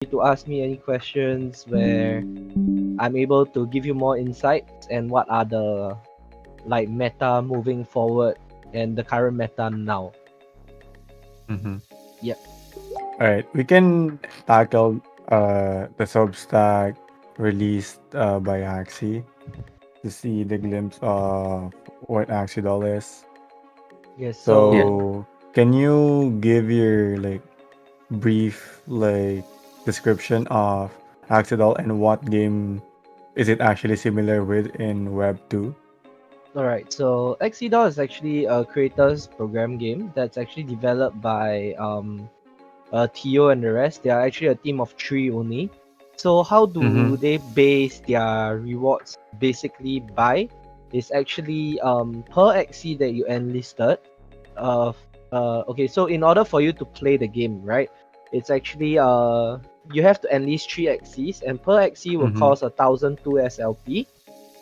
to ask me any questions where I'm able to give you more insights and what are the like meta moving forward and the current meta now. Mm-hmm. Yep. All right, we can tackle the Substack released by Axie to see the glimpse of what Axie doll is. Yes. Yeah. So So, can you give your like brief like description of Axie doll and what game is it actually similar with in Web 2? all right. So Axie is actually a creators program game that's actually developed by Tio and the rest. They are actually a team of three only. So how Mm-hmm. do they base their rewards basically by is actually per XC that you enlisted. Uh, okay, so in order for you to play the game, right, it's actually you have to enlist three XCs and per XC will Mm-hmm. cost 1,002 SLP,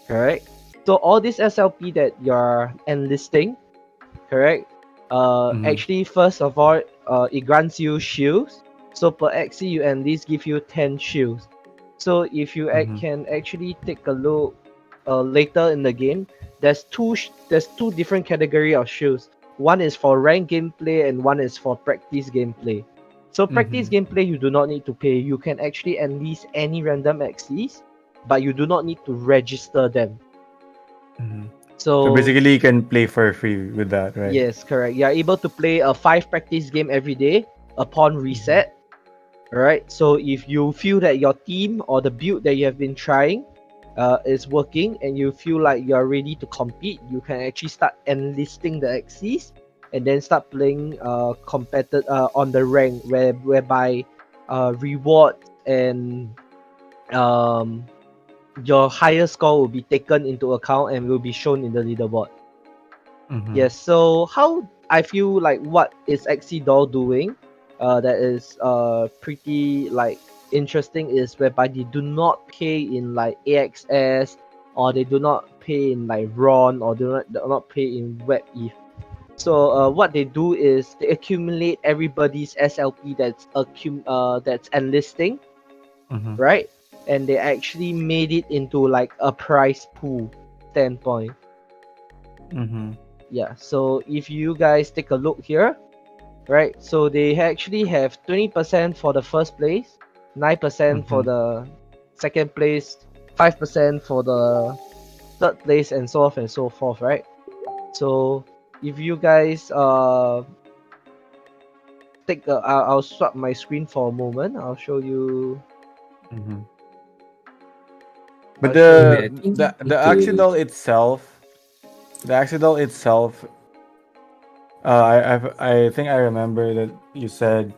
correct? So all this SLP that you're enlisting, correct? Mm-hmm. Actually, first of all, it grants you shields. So per XC, you at least give you 10 shields. So if you Mm-hmm. can actually take a look later in the game, there's two different category of shields. One is for rank gameplay and one is for practice gameplay. So practice Mm-hmm. gameplay, you do not need to pay. You can actually enlist any random XCs, but you do not need to register them. Mm-hmm. So So basically, you can play for free with that, right? yes, correct. You are able to play a 5 practice game every day upon Mm-hmm. reset. Alright, so if you feel that your team or the build that you have been trying is working and you feel like you are ready to compete, you can actually start enlisting the Axis and then start playing on the rank whereby reward and um, your higher score will be taken into account and will be shown in the leaderboard. Mm-hmm. Yes, so how I feel like what is Axie Doll doing that is pretty like interesting is whereby they do not pay in like AXS or they do not pay in like RON or do not pay in WebEth. So what they do is they accumulate everybody's SLP that's enlisting, Mm-hmm. right? And they actually made it into like a prize pool standpoint. Mm-hmm. Yeah, so if you guys take a look here, right? So they actually have 20% for the first place, 9% for Mm-hmm. the second place, 5% for the third place, and so on and so forth, right? So if you guys I'll swap my screen for a moment. Mm-hmm. But I'll show Maybe I you. think the need to. Axidol itself, the Axidol itself, I think I remember that you said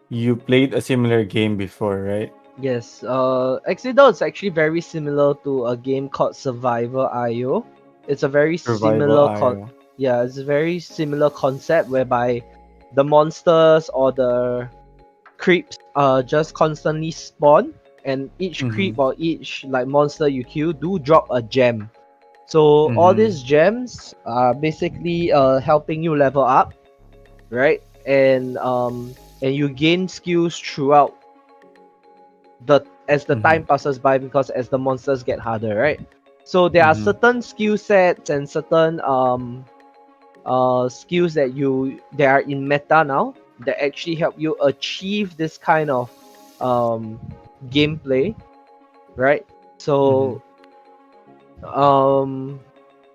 you played a similar game before, right? Yes, Exidol is actually very similar to a game called Survivor IO. It's a very Survival similar IO. yeah, it's a very similar concept whereby the monsters or the creeps just constantly spawn and each Mm-hmm. creep or each like monster you kill do drop a gem. So all Mm-hmm. these gems are basically helping you level up, right? And you gain skills throughout the as the Mm-hmm. time passes by because as the monsters get harder, right? So there are Mm-hmm. certain skill sets and certain skills that are in meta now that actually help you achieve this kind of um gameplay, right? Mm-hmm. So um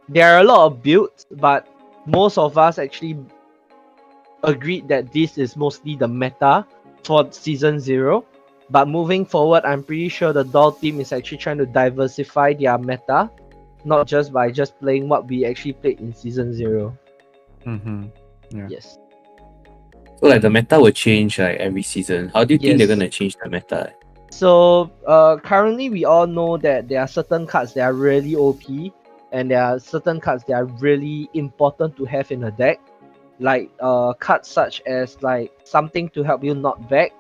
there are a lot of builds, but most of us actually agreed that this is mostly the meta for season 0. But moving forward, I'm pretty sure the doll team is actually trying to diversify their meta, not just by just playing what we actually played in season 0. Mm-hmm. Yeah. Yes. So like the meta will change like every season. How do you think they're Yes. gonna change the meta? So currently we all know that there are certain cards that are really OP and there are certain cards that are really important to have in a deck. Like cards such as like something to help you knock back,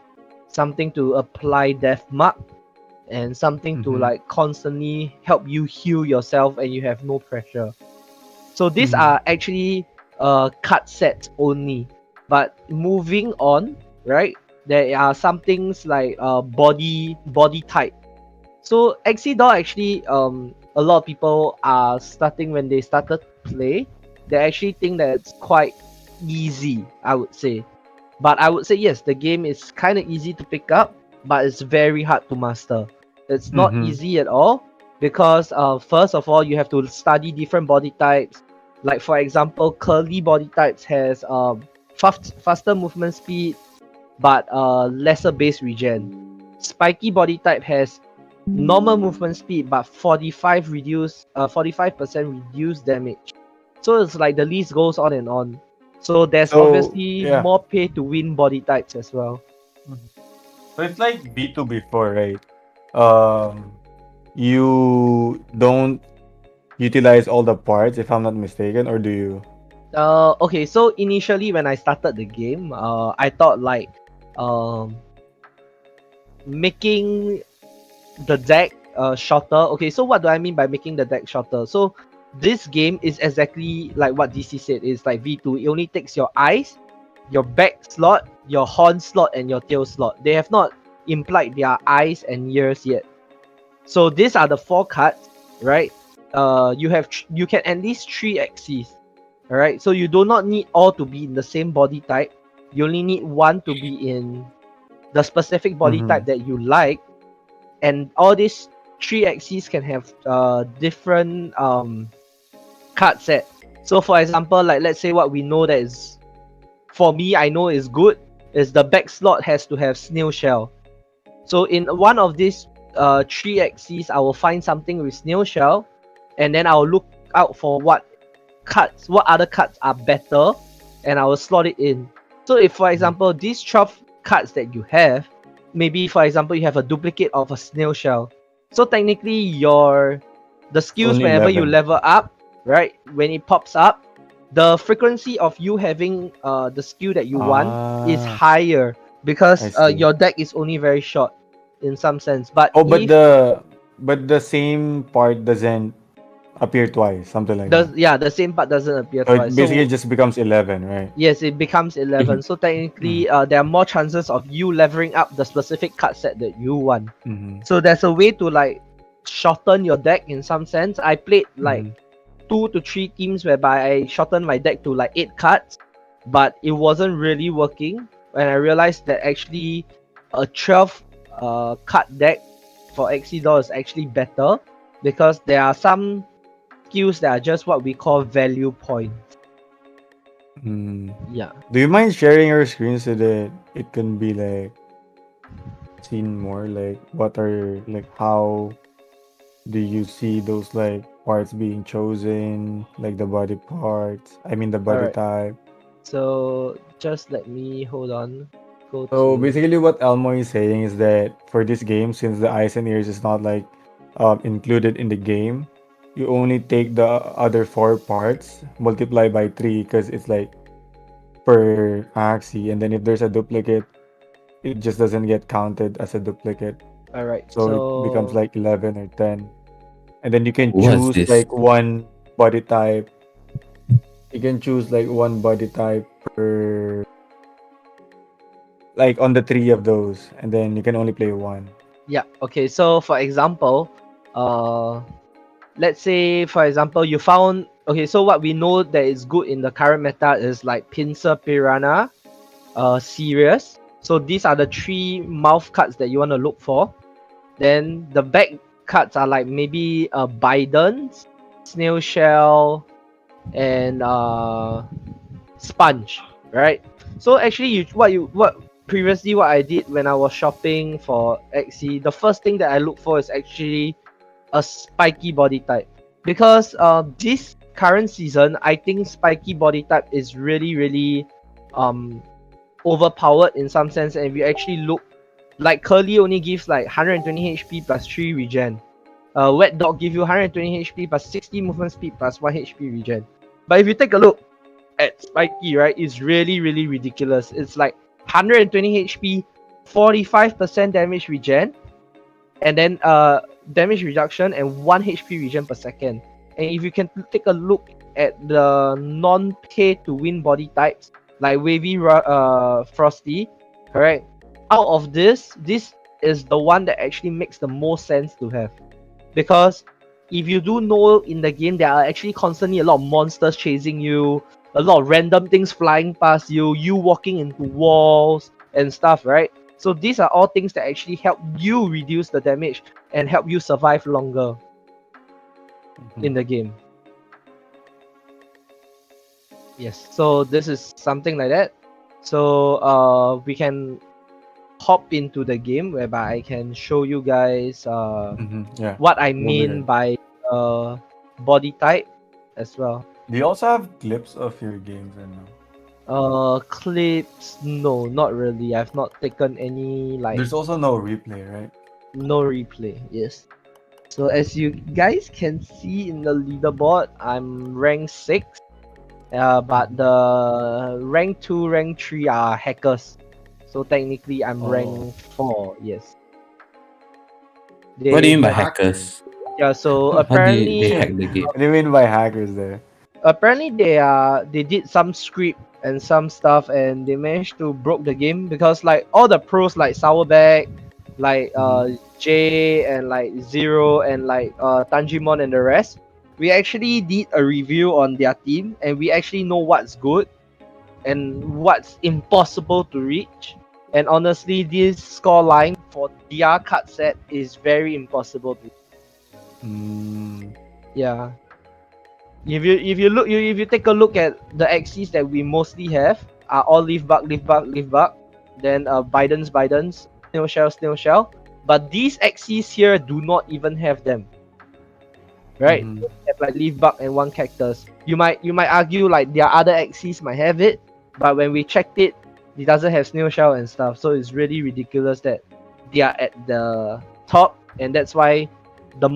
something to apply death mark, and something to Mm-hmm. like constantly help you heal yourself and you have no pressure. So these Mm-hmm. are actually card sets only. But moving on, right? there are some things like body type. So Axie doll actually a lot of people are starting when they started to play, they actually think that it's quite easy, I would say. But I would say yes, the game is kind of easy to pick up, but it's very hard to master. It's not Mm-hmm. easy at all because first of all you have to study different body types. Like for example, curly body types has faster movement speed but lesser base regen. Spiky body type has normal movement speed but 45% reduced damage. So it's like the list goes on and on. So there's So obviously yeah. more pay to win body types as well. So it's like B2 before, right? Um, you don't utilize all the parts, if I'm not mistaken, or do you? Okay, so initially when I started the game, I thought like um making the deck shorter. Okay, so what do I mean by making the deck shorter? So this game is exactly like what DC said. It's like V2. It only takes your eyes, your back slot, your horn slot, and your tail slot. They have not implied their eyes and ears yet. So these are the 4 cards, right? You can at least 3 axes. Alright, so you do not need all to be in the same body type. You only need one to be in the specific body Mm-hmm. type that you like, and all these 3 axes can have different card set. So for example, like let's say what we know that is, for me I know is good, is the back slot has to have snail shell. So in one of these 3 axes, I will find something with snail shell, and then I'll look out for what other cards are better, and I will slot it in. So if for example these 12 cards that you have, maybe for example you have a duplicate of a snail shell. So technically the skills Only whenever you 11. level up, right? When it pops up, the frequency of you having the skill that you want is Ah, higher I because see. your deck is only very short in some sense. But Oh, if but the same part doesn't appear twice, something like that. the same part doesn't appear So it twice. basically So just becomes 11, right? yes, it becomes 11. So Mm-hmm. technically, there are more chances of you leveling up the specific card set that you want. Mm-hmm. So there's a way to like shorten your deck in some sense. I played like Mm-hmm. 2 to 3 teams whereby I shortened my deck to like 8 cards, but it wasn't really working. And I realized that actually a 12 card deck for Exidor is actually better because there are some skills that are just what we call value points. Mm. Yeah. Do you mind sharing your screen so that it can be like seen more? Like, what are like how do you see those like parts being chosen? Like the body parts. I mean the body Alright. type. So just let me hold on. Go So to basically, what Elmo is saying is that for this game, since the eyes and ears is not like included in the game, you only take the other 4 parts, multiply by 3, because it's like per axis, and then if there's a duplicate, it just doesn't get counted as a duplicate. alright. So it becomes So like 11 or 10. And then you can What's choose this? like one body type. You can choose like one body type per like on the 3 of those, and then you can only play one. yeah, okay. So for example, uh let's say for example you found, okay, so what we know that is good in the current meta is like Pincer, Piranha, Sirius. So these are the 3 mouth cards that you want to look for. Then the back cards are like maybe Biden's, Snail Shell, and Sponge, right? So actually, what previously what I did when I was shopping for Axie, the first thing that I look for is actually a spiky body type, because this current season I think spiky body type is really um overpowered in some sense, and we actually look like Curly only gives like 120 HP plus 3 regen. Wet Dog give you 120 HP plus 60 movement speed plus 1 HP regen. But if you take a look at Spiky, right, it's really ridiculous. It's like 120 HP, 45% damage regen, and then damage reduction and 1 HP regen per second. And if you can take a look at the non-pay to win body types like Wavy, Frosty, correct? out of this is the one that actually makes the most sense to have. Because if you do know in the game, there are actually constantly a lot of monsters chasing you, a lot of random things flying past you, you walking into walls and stuff, right? So these are all things that actually help you reduce the damage and help you survive longer in the game. Yes, so this is something like that. So we can hop into the game whereby I can show you guys Yeah. what I That'll be mean good. by body type as well. Do you also have clips of your games or no? Clips, no, not really. I've not taken any There's also no replay, right? no replay. Yes. So as you guys can see in the leaderboard, I'm rank 6. But the rank 2, rank 3 are hackers. So technically I'm rank 4, yes. What do you mean by They hackers? yeah, so How do apparently they hack the game? What do you mean by hackers there? they did some script and some stuff and they managed to broke the game because like all the pros like Sourback, like Jay and like Zero and like Tanjimon and the rest, we actually did a review on their team and we actually know what's good and what's impossible to reach. And honestly, this score line for their card set is very impossible to. Yeah. If you take a look at the axes that we mostly have are all leaf bug, then Biden's, snail shell. But these axes here do not even have them. Right? They have like leaf bug and one cactus. You might argue like their other axes might have it, but when we checked it, it doesn't have snail shell and stuff. So it's really ridiculous that they are at the top, and that's why the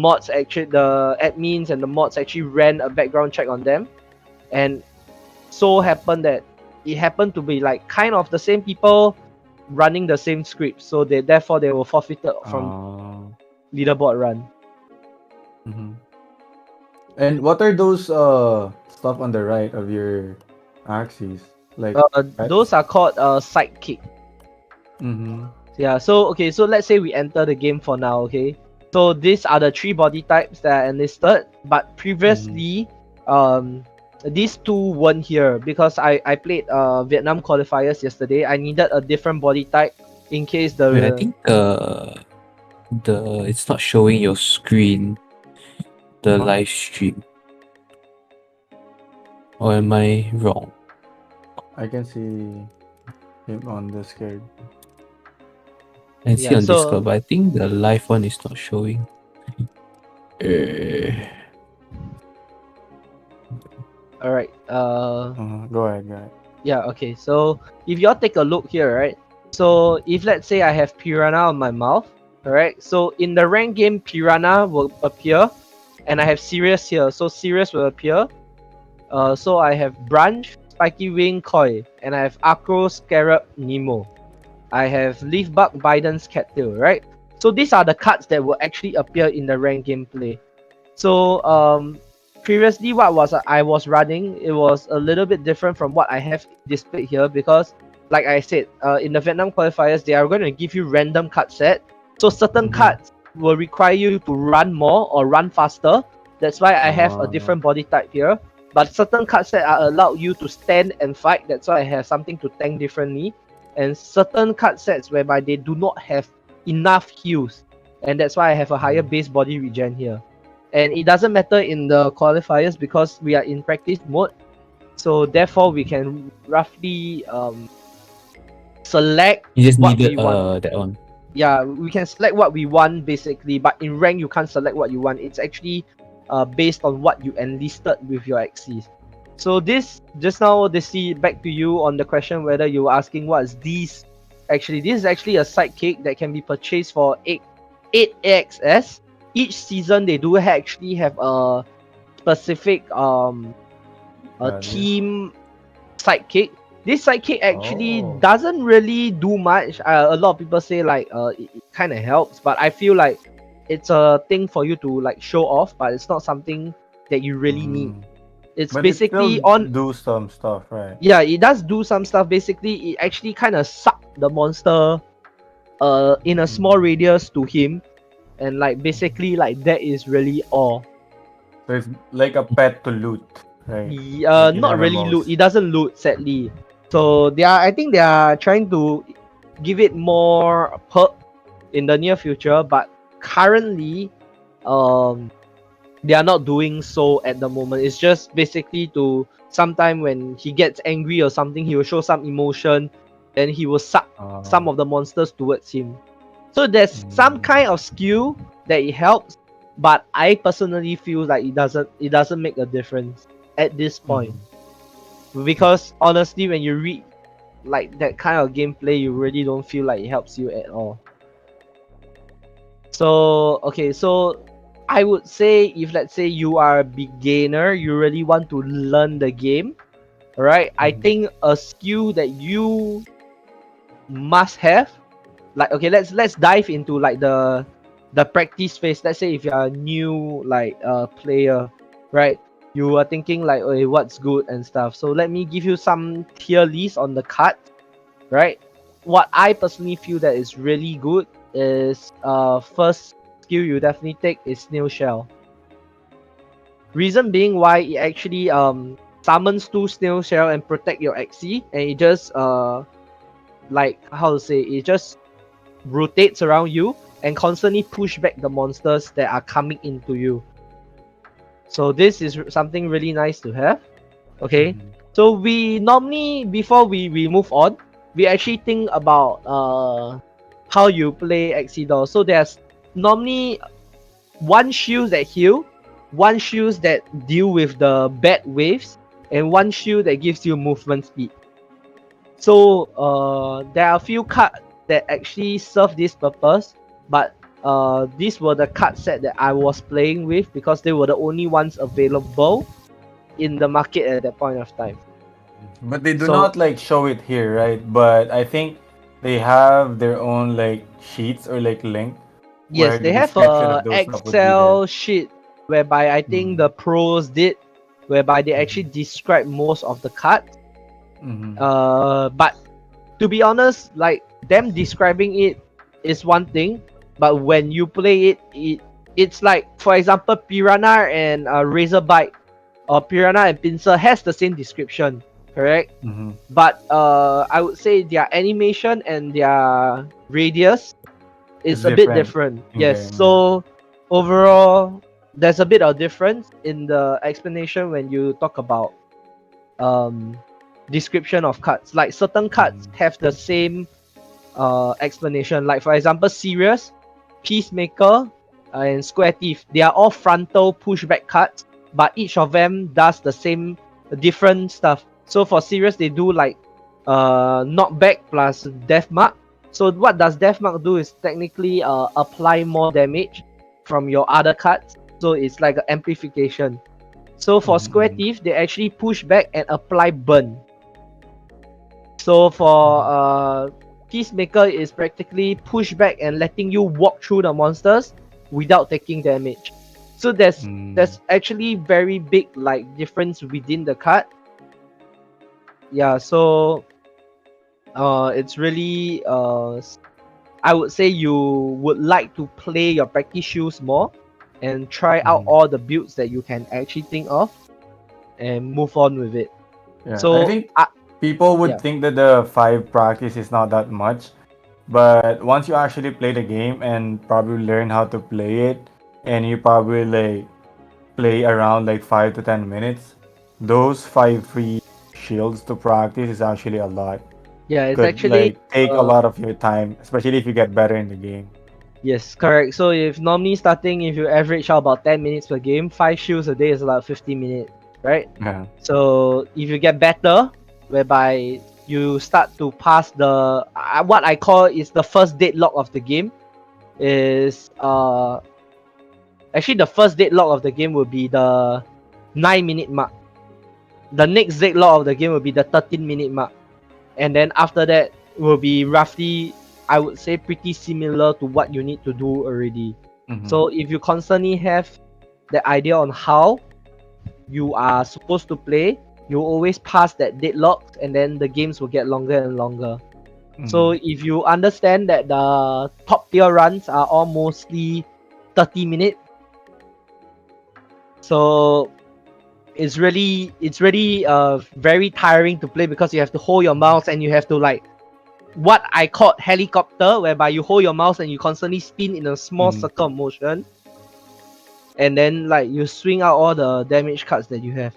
admins and the mods actually ran a background check on them, and so happened that it happened to be like kind of the same people running the same script, so they were forfeited from leaderboard run. And what are those stuff on the right of your axes? Like those are called sidekick. Yeah, so okay, so let's say we enter the game for now, okay? So these are the 3 body types that are enlisted, but previously these 2 weren't here because I played Vietnam qualifiers yesterday. I needed a different body type in case the Wait, I think it's not showing your screen, the live stream. Or am I wrong? I can see him on the screen. I see on Discord, but I think the live one is not showing. Alright, go ahead. Yeah, okay, so if y'all take a look here, right? So if let's say I have Piranha on my mouth, alright? So in the rank game, Piranha will appear, and I have Sirius here, so Sirius will appear. So I have Branch, Spiky Wing, Koi, and I have Acro, Scarab, Nemo. I have Leafbug, Biden's Cattail, right? So these are the cards that will actually appear in the rank gameplay. So previously what I was running, it was a little bit different from what I have displayed here because like I said, in the Vietnam qualifiers, they are going to give you random card set. So certain cards will require you to run more or run faster. That's why I have a different body type here. But certain card set are allowed you to stand and fight. That's why I have something to tank differently. And certain card sets whereby they do not have enough heals. And that's why I have a higher base body regen here. And it doesn't matter in the qualifiers because we are in practice mode. So therefore we can roughly select what we want. That one. Yeah, we can select what we want basically, but in rank you can't select what you want. It's actually based on what you enlisted with your axes. So this just now, Disi, back to you on the question whether you were asking what is this. Actually, this is actually a sidekick that can be purchased for 8 AXS. Each season they do actually have a specific team sidekick. This sidekick actually doesn't really do much. A lot of people say like it kind of helps, but I feel like it's a thing for you to like show off, but it's not something that you really need. It's but basically it do some stuff, right? Yeah, it does do some stuff. Basically, it actually kind of suck the monster in a small radius to him, and like basically like that is really all. So it's like a pet to loot, right? Like in Not really loot. MMOs. It doesn't loot, sadly. So I think they are trying to give it more perk in the near future, but currently, they are not doing so at the moment. It's just basically to sometime when he gets angry or something, he will show some emotion, and he will suck some of the monsters towards him. So there's some kind of skill that it helps, but I personally feel like it doesn't make a difference at this point. Because honestly, when you read like that kind of gameplay, you really don't feel like it helps you at all. So okay, so I would say if let's say you are a beginner, you really want to learn the game, right? I think a skill that you must have, like okay, let's dive into like the practice phase. Let's say if you're a new like player, right? You are thinking like, okay, what's good and stuff. So let me give you some tier list on the cards, right? What I personally feel that is really good is first skill you definitely take is snail shell. Reason being why it actually summons 2 snail shell and protect your Axie, and it just like how to say, it just rotates around you and constantly push back the monsters that are coming into you. So this is something really nice to have. Okay, so we normally, before we move on, we actually think about how you play Axie. So there's normally one shield that heal, one shield that deal with the bad waves, and one shield that gives you movement speed. So there are a few cards that actually serve this purpose, but these were the card set that I was playing with because they were the only ones available in the market at that point of time. But they do So not like show it here, right? But I think they have their own like sheets or like link yes, where they the have description a of those stuff would be there. Excel sheet whereby I think the pros did, whereby they actually describe most of the cards. But to be honest, like them describing it is one thing, but when you play it, it's like, for example, Piranha and Razorbite, or Piranha and Pinsir has the same description, correct? But I would say their animation and their radius is It's a bit different different. in Yes, game, so overall, there's a bit of difference in the explanation when you talk about description of cards. Like certain cards have the same explanation. Like for example, Sirius, Peacemaker, and Square Thief. They are all frontal pushback cards, but each of them does the same different stuff. So for Sirius, they do like knockback plus death mark. So what does death mark do is technically apply more damage from your other cards. So it's like an amplification. So for Square Thief, they actually push back and apply burn. So for Peacemaker is practically push back and letting you walk through the monsters without taking damage. So there's actually very big like difference within the card. Yeah, so it's really I would say you would like to play your practice shoes more and try out all the builds that you can actually think of and move on with it. Yeah, So I think people would think that the 5 practice is not that much, but once you actually play the game and probably learn how to play it, and you probably like play around like 5 to 10 minutes, those 5 free shields to practice is actually a lot. yeah, it's Could actually like take a lot of your time, especially if you get better in the game. yes, correct. So if normally starting, if you average out about 10 minutes per game, 5 shields a day is about 50 minutes, right? Yeah. So if you get better, whereby you start to pass the what I call is the first deadlock of the game, is actually the first deadlock of the game will be the 9-minute mark. The next deadlock of the game will be the 13-minute mark, and then after that will be roughly, I would say, pretty similar to what you need to do already. So if you constantly have the idea on how you are supposed to play, you always pass that deadlock, and then the games will get longer and longer. So if you understand that the top tier runs are all mostly 30 minutes, so it's really very tiring to play because you have to hold your mouse and you have to like what I call helicopter, whereby you hold your mouse and you constantly spin in a small circle of motion, and then like you swing out all the damage cards that you have.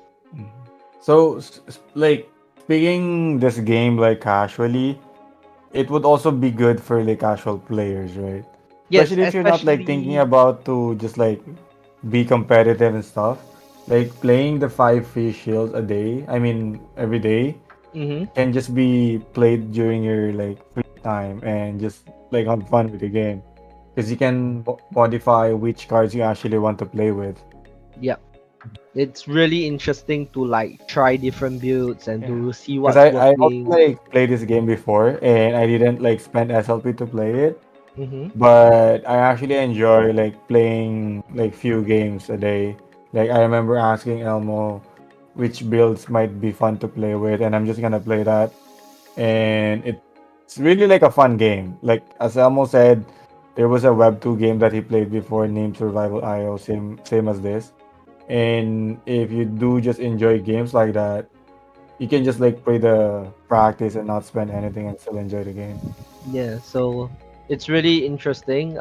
So, like speaking this game like casually, it would also be good for like casual players, right? Yes, Especially if you're not like thinking especially. about to just like be competitive and stuff. Like playing the five free shields a day, I mean every day, can just be played during your like free time and just like have fun with the game. Because you can modify which cards you actually want to play with. Yeah, it's really interesting to like try different builds and to see Because what's I also working. like played this game before and I didn't like spend SLP to play it. Mm-hmm. But I actually enjoy like playing like few games a day. Like I remember asking Elmo which builds might be fun to play with, and I'm just gonna play that. And it's really like a fun game. Like as Elmo said, there was a Web 2 game that he played before named Survival IO, same as this. And if you do just enjoy games like that, you can just like play the practice and not spend anything and still enjoy the game. Yeah, so it's really interesting.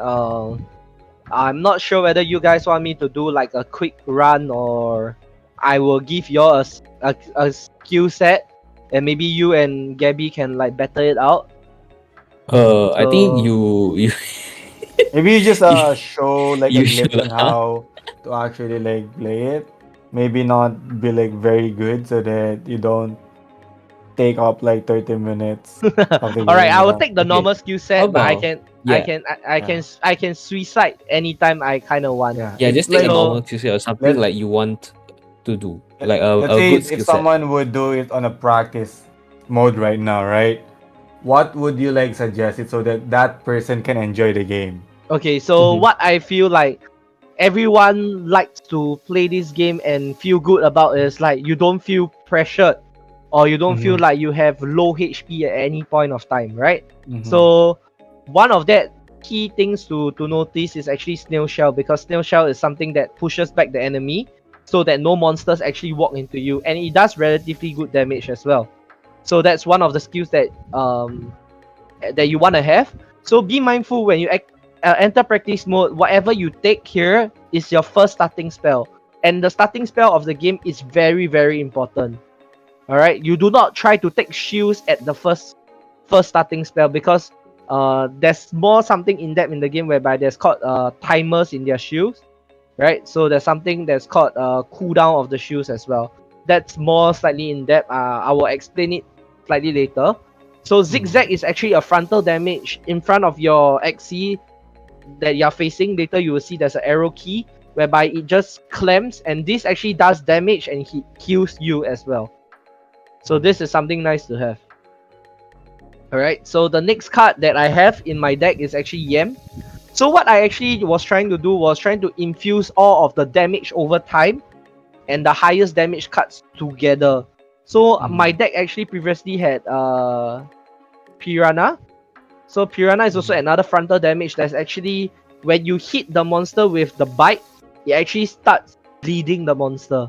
I'm not sure whether you guys want me to do like a quick run or I will give you all a skill set and maybe you and Gabby can like better it out. I think So you Maybe you just you, show like a you glimpse should, on huh? how to actually like play it. Maybe not be like very good so that you don't take up like 30 minutes of the all right, game, I you will know? take the Okay. normal skill How set, but about yeah, Yeah. I can suicide anytime I kind of want. Yeah. yeah, It's just take a like So normal skill set or something let like you want to do. let- Like let's a say good if skill set. someone would do it on a practice mode right now, right? What would you like suggest it so that that person can enjoy the game? okay, so Mhm. what I feel like everyone likes to play this game and feel good about is like you don't feel pressured or you don't feel like you have low HP at any point of time, right? So one of that key things to notice is actually snail shell, because snail shell is something that pushes back the enemy so that no monsters actually walk into you, and it does relatively good damage as well. So that's one of the skills that you want to have. So be mindful when you enter practice mode. Whatever you take here is your first starting spell, and the starting spell of the game is very important. All right, you do not try to take shields at the first starting spell, because there's more something in depth in the game whereby there's called timers in their shields, right? So there's something that's called cooldown of the shields as well. That's more slightly in depth. I will explain it slightly later. So zigzag is actually a frontal damage in front of your Axie that you're facing. Later you will see there's an arrow key whereby it just clamps, and this actually does damage and he heals you as well. So this is something nice to have. Alright, so the next card that I have in my deck is actually Yam. So what I actually was trying to do was trying to infuse all of the damage over time and the highest damage cards together. So my deck actually previously had Piranha. So Piranha is also another frontal damage that's actually when you hit the monster with the bite, it actually starts bleeding the monster.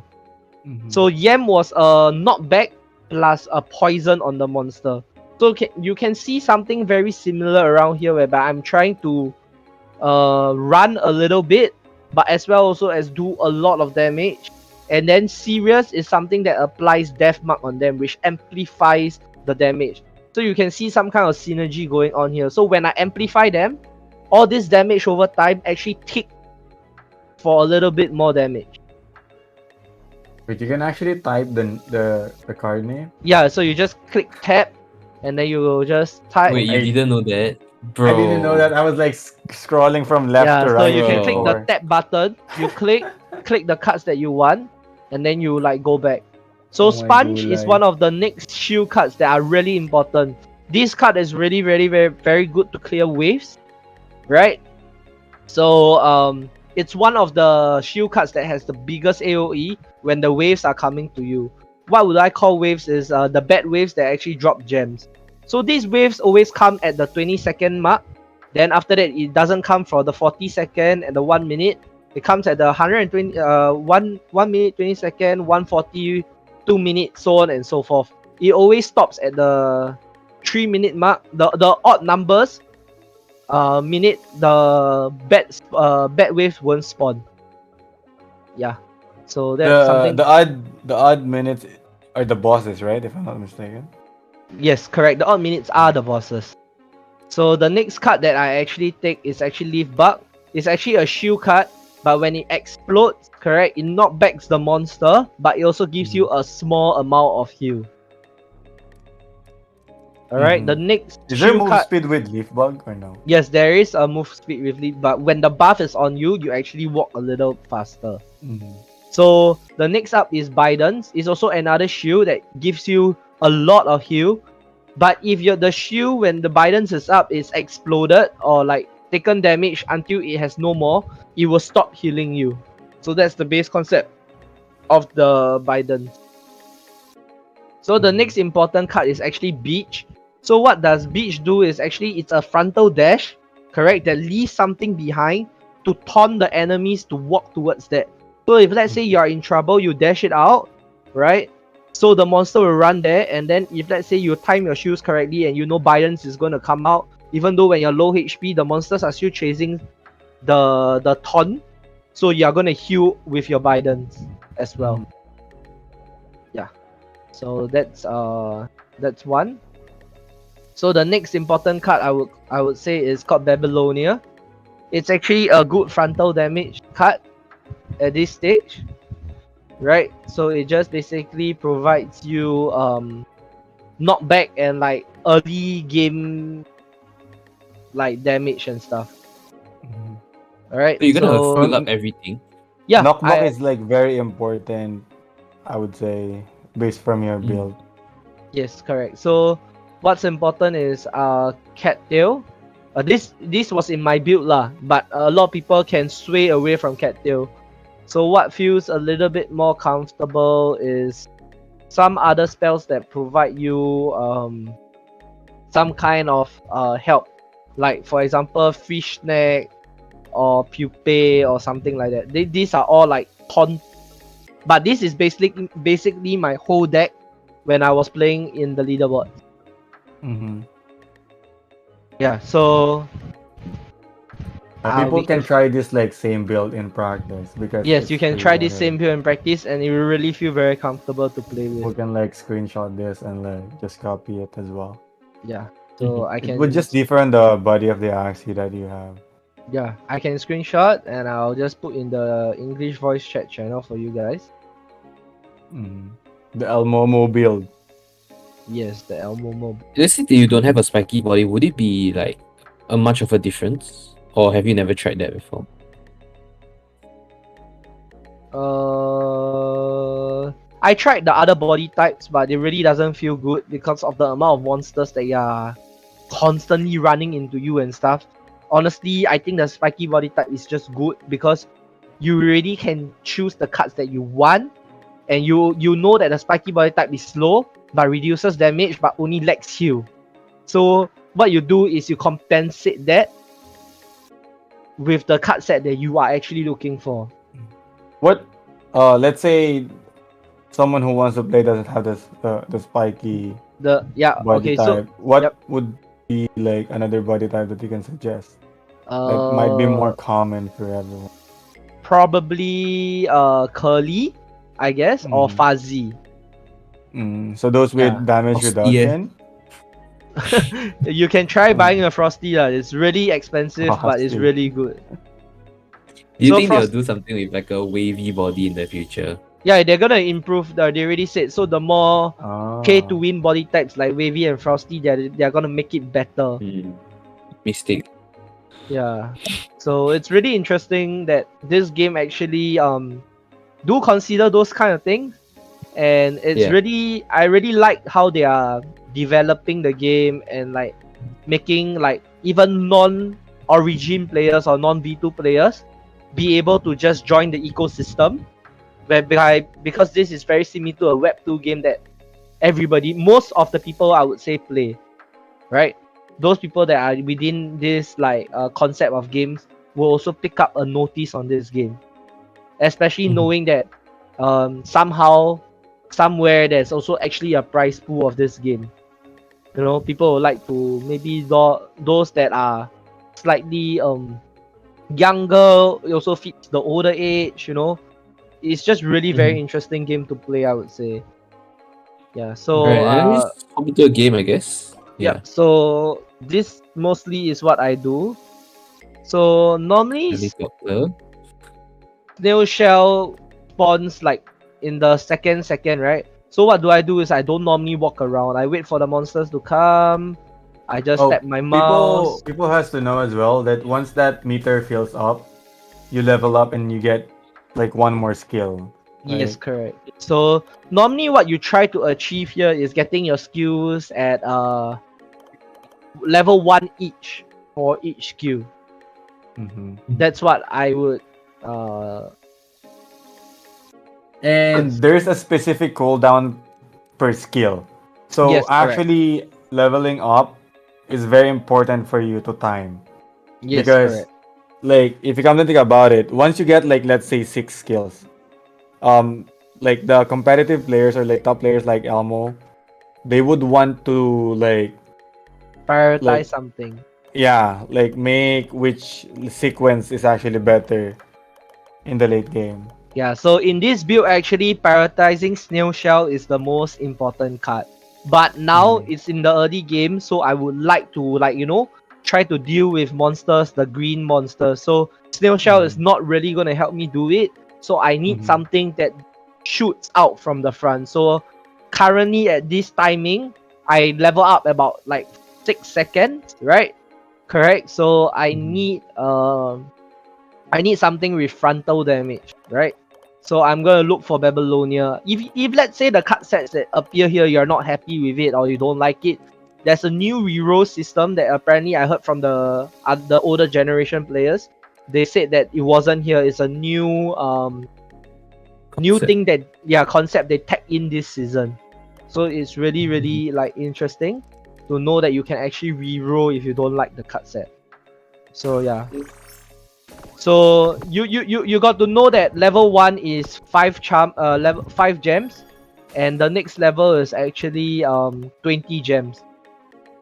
So Yam was a knockback plus a poison on the monster. So you can see something very similar around here whereby I'm trying to run a little bit, but as well also as do a lot of damage. And then Serious is something that applies Death Mark on them, which amplifies the damage. So you can see some kind of synergy going on here. So when I amplify them, all this damage over time actually tick for a little bit more damage. But you can actually type the card name. Yeah, so you just click tab and then you will just type. Wait, you didn't know that? I didn't know that. Bro. I was like scrolling from left Yeah, to so right you can click the Bro. before. tab button, you click the cards that you want, and then you like go back. So Oh my Sponge is gulay. one of the next shield cards that are really important. This card is really very good to clear waves, right? So it's one of the shield cards that has the biggest AoE when the waves are coming to you. What would I call waves is the bad waves that actually drop gems. So these waves always come at the 20-second mark. Then after that, it doesn't come for the 40-second and the 1 minute. It comes at the 120, 1 minute, 20-second, 140, 2 minutes, so on and so forth. It always stops at the 3-minute mark. The odd numbers, minute, the bad waves won't spawn. Yeah. So that's something. The odd minutes are the bosses, right? If I'm not mistaken. Yes, correct. The odd minutes are the bosses. So the next card that I actually take is actually Leaf Bug. It's actually a shield card, but when it explodes, correct, it knockbacks the monster, but it also gives you a small amount of heal. Alright, the next Is there shield move card. speed with Leaf Bug or no? Yes, there is a move speed with Leaf Bug. When the buff is on you, you actually walk a little faster. So the next up is Bidens. It's also another shield that gives you a lot of heal. But if the shield when the Bidens is up is exploded or like taken damage until it has no more, it will stop healing you. So that's the base concept of the Bidens. So the next important card is actually Beach. So what does Beach do is actually it's a frontal dash, correct, that leaves something behind to taunt the enemies to walk towards that. So if let's say you're in trouble, you dash it out, right? So the monster will run there, and then if let's say you time your shields correctly and you know Bidens is going to come out, even though when you're low HP, the monsters are still chasing the taunt, so you're going to heal with your Bidens as well. Yeah. So that's one. So the next important card I would say is called Babylonia. It's actually a good frontal damage card at this stage. Right, so it just basically provides you knockback and like early game like damage and stuff. Alright, So you're gonna fill up everything. Yeah, knockback is like very important, I would say, based from your build. Yes, correct. So what's important is Cattail. This was in my build lah, but a lot of people can sway away from Cattail. So what feels a little bit more comfortable is some other spells that provide you some kind of help. Like for example, Fishneck or Pupae or something like that. These are all like taunt. But this is basically my whole deck when I was playing in the leaderboard. Yeah, so people can try this like same build in practice because yes, you can try this same build in practice and it will really feel very comfortable to play with. You can like screenshot this and like just copy it as well. Yeah, so I can. It would just differ on the body of the Axie that you have. Yeah, I can screenshot and I'll just put in the English voice chat channel for you guys. The Elmomo build. Yes, the Elmomo. Let's say that you don't have a spiky body, would it be like a much of a difference? Or have you never tried that before? I tried the other body types, but it really doesn't feel good because of the amount of monsters that are constantly running into you and stuff. Honestly, I think the spiky body type is just good because you really can choose the cards that you want, and you know that the spiky body type is slow but reduces damage but only lacks heal. So what you do is you compensate that with the card set that you are actually looking for. What? Let's say someone who wants to play doesn't have the spiky body type. So what would be like another body type that you can suggest that might be more common for everyone? Probably Curly, I guess, or Fuzzy. So those with damage reduction. You can try buying a Frosty. It's really expensive, but it's really good. Do you think they'll do something with like a wavy body in the future? Yeah, they're gonna improve. They already said so. The more pay to win body types like Wavy and Frosty, they're gonna make it better. Mystic. Yeah, so it's really interesting that this game actually do consider those kind of things, and it's really I really like how they are developing the game and like making like even non-origin players or non-V2 players be able to just join the ecosystem. Because this is very similar to a Web 2 game that most of the people I would say play. right? Those people that are within this concept of games will also pick up a notice on this game, especially Mhm. knowing that somehow, somewhere, there's also actually a prize pool of this game. You know, people would like to maybe those that are slightly younger. It also fits the older age. You know, it's just really very Mhm. interesting game to play, I would say. Yeah. Right, So and just hop into a game, I guess. yeah. Yeah, So this mostly is what I do. So normally helicopter. snail shell spawns like in the second, right? So what do I do is I don't normally walk around. I wait for the monsters to come. I just Oh, tap my mouse. people has to know as well that once that meter fills up, you level up and you get like one more skill, Yes, right? correct. So normally what you try to achieve here is getting your skills at level 1 each for each skill. Mm-hmm. That's what I would And there's a specific cooldown per skill. So yes, correct. actually leveling up is very important for you to time. Yes, Because correct. like if you come to think about it, once you get like let's say 6 skills, um like the competitive players or like top players like Elmo, they would want to Prioritize like something. yeah, like make which sequence is actually better in the late game. Yeah, so in this build, actually, prioritizing Snail Shell is the most important card. But now Mhm. it's in the early game, so I would like to, try to deal with monsters, the green monsters. So Snail Shell is Mhm. not really going to help me do it. So I need Mhm. something that shoots out from the front. So currently at this timing, I level up about like 6 seconds, right? Correct. So Mhm. I need something with frontal damage, right? So I'm gonna look for Babylonia. If let's say the card sets that appear here, you're not happy with it or you don't like it, there's a new reroll system that apparently I heard from the older generation players. They said that it wasn't here. It's a new Concept. thing concept they tag in this season. So it's really like interesting to know that you can actually reroll if you don't like the card set. So yeah. So you got to know that level 1 is 5 gems, and the next level is actually 20 gems.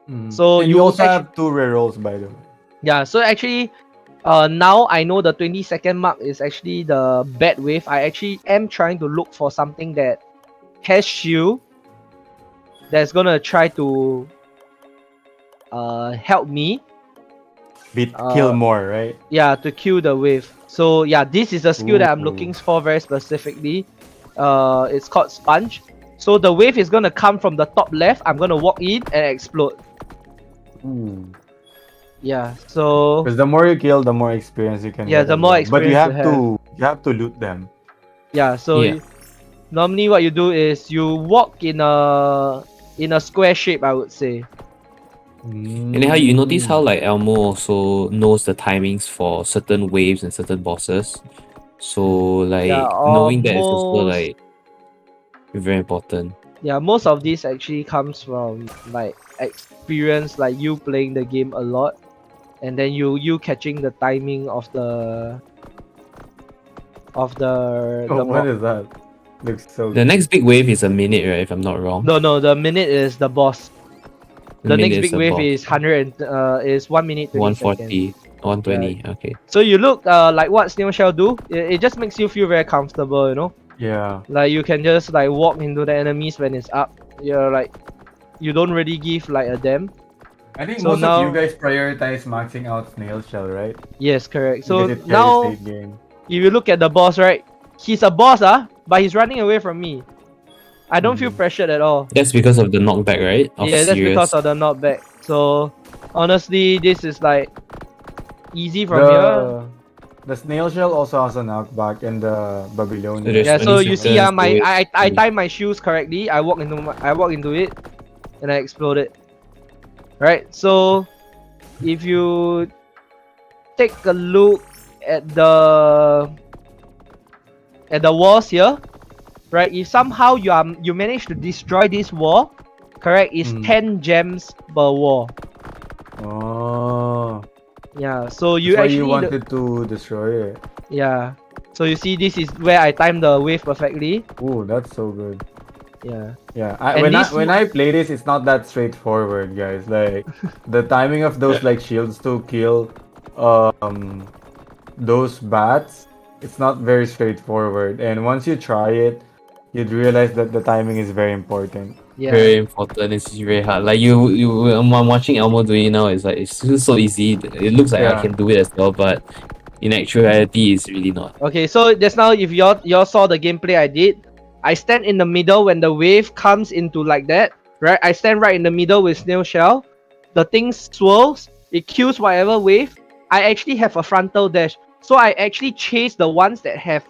Mhm. So And you you also actually have two rerolls by the way. so actually now I know the 20-second mark is actually the bad wave. I actually am trying to look for something that has shield that's gonna try to help me Beat kill uh more, right? to kill the wave. So yeah, this is a skill that I'm Ooh. looking for very specifically. It's called Sponge. So the wave is gonna come from the top left. I'm gonna walk in and explode. Ooh. Yeah. So Because the more you kill, the more experience you can yeah, get the as more well. But experience you have. you have to loot them. Yeah. So Yeah. normally what you do is you walk in a square shape, I would say. And then how you notice how Mm. like Elmo also knows the timings for certain waves and certain bosses. So Yeah. like knowing that is also like very important. Most of this actually comes from like experience, like you playing the game a lot, and then you catching the timing of Oh, the what boss. is that? Looks so The next cute. big wave is a minute, right? If I'm not wrong. No, the minute is the boss. The The next minute is big a wave boss. is 1 minute 20 seconds. 140, Yeah. 120. Okay. So you look like what Snail Shell do. It just makes you feel very comfortable, you know. Yeah. Like you can just like walk into the enemies when it's up. You're like you don't really give like a damn. I think So most of you now guys prioritize maxing out snail shell, right? yes, correct. So Because it carries now late game. if you look at the boss, right? He's a boss, but he's running away from me. I don't feel Mhm. pressured at all. That's because of the knockback, right? Of Yeah, that's because Sirius. of the knockback. So honestly, this is like easy from here. The snail shell also has a knockback in the Babylonian. So there's Yeah, so only you see, certain my waves. I time my shoes correctly. I walk into it, and I explode it. Right. So if you take a look at the walls here, right? If somehow you manage to destroy this wall, correct, is 10 gems per war. Oh. Yeah, so you That's why actually you need wanted to destroy it. yeah. So you see, this is where I timed the wave perfectly. Ooh, that's so good. Yeah. Yeah, And this when I play this, it's not that straightforward, guys. Like the timing of those like shields to kill those bats, it's not very straightforward. And once you try it, you'd realize that the timing is very important. Yeah. Very important. It's very hard. Like I'm watching Elmo doing it now. It's like it's just so easy. It looks like I Yeah. can do it as well, but in actuality, it's really not. Okay, so just now, if y'all saw the gameplay I did, I stand in the middle when the wave comes into like that, right? I stand right in the middle with Snail Shell. The thing swirls, it kills whatever wave. I actually have a frontal dash, so I actually chase the ones that have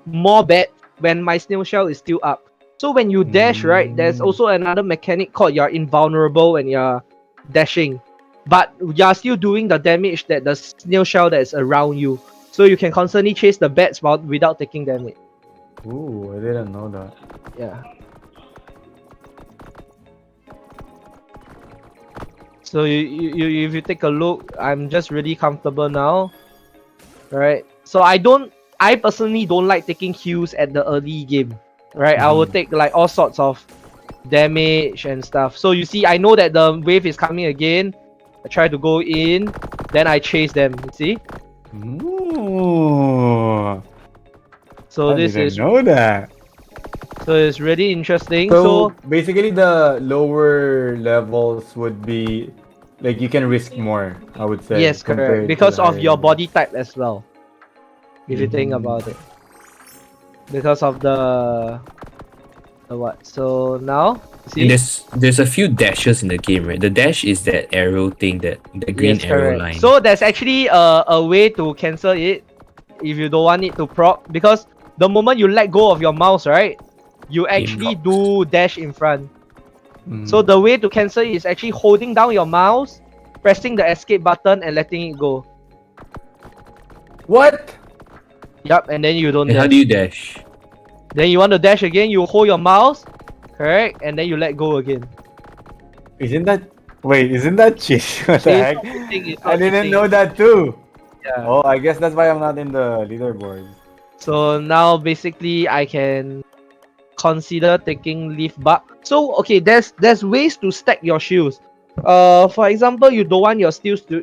more bats when my Snail Shell is still up. So when you dash, right, there's also another mechanic called you're invulnerable when you're dashing, but you're still doing the damage that the Snail Shell that is around you. So you can constantly chase the bats without taking damage. Ooh, I didn't know that. Yeah. So you if you take a look, I'm just really comfortable now. Right. So I personally don't like taking heals at the early game. Right. I will take like all sorts of damage and stuff. So you see, I know that the wave is coming again. I try to go in, then I chase them. You see? Ooh, So I this didn't is know that. so it's really interesting. So basically, the lower levels would be like you can risk more, I would say. yes, correct. compared to Because the of higher your levels. body type as well. If you think about it. Because of the what? So now see? And there's a few dashes in the game, right? The dash is that arrow thing, that the green Yes, arrow correct. line. So there's actually a way to cancel it if you don't want it to proc, because the moment you let go of your mouse, right, you actually do dash in front. So the way to cancel it is actually holding down your mouse, pressing the escape button and letting it go. What? Yup, and then you don't And dash. how do you dash? Then you want to dash again, you hold your mouse, correct, and then you let go again. Isn't that cheat? What the heck? I didn't know that too. Yeah. Oh, I guess that's why I'm not in the leaderboard. So now basically I can consider taking leaf bug. So okay, there's ways to stack your shields. For example, you don't want your steals to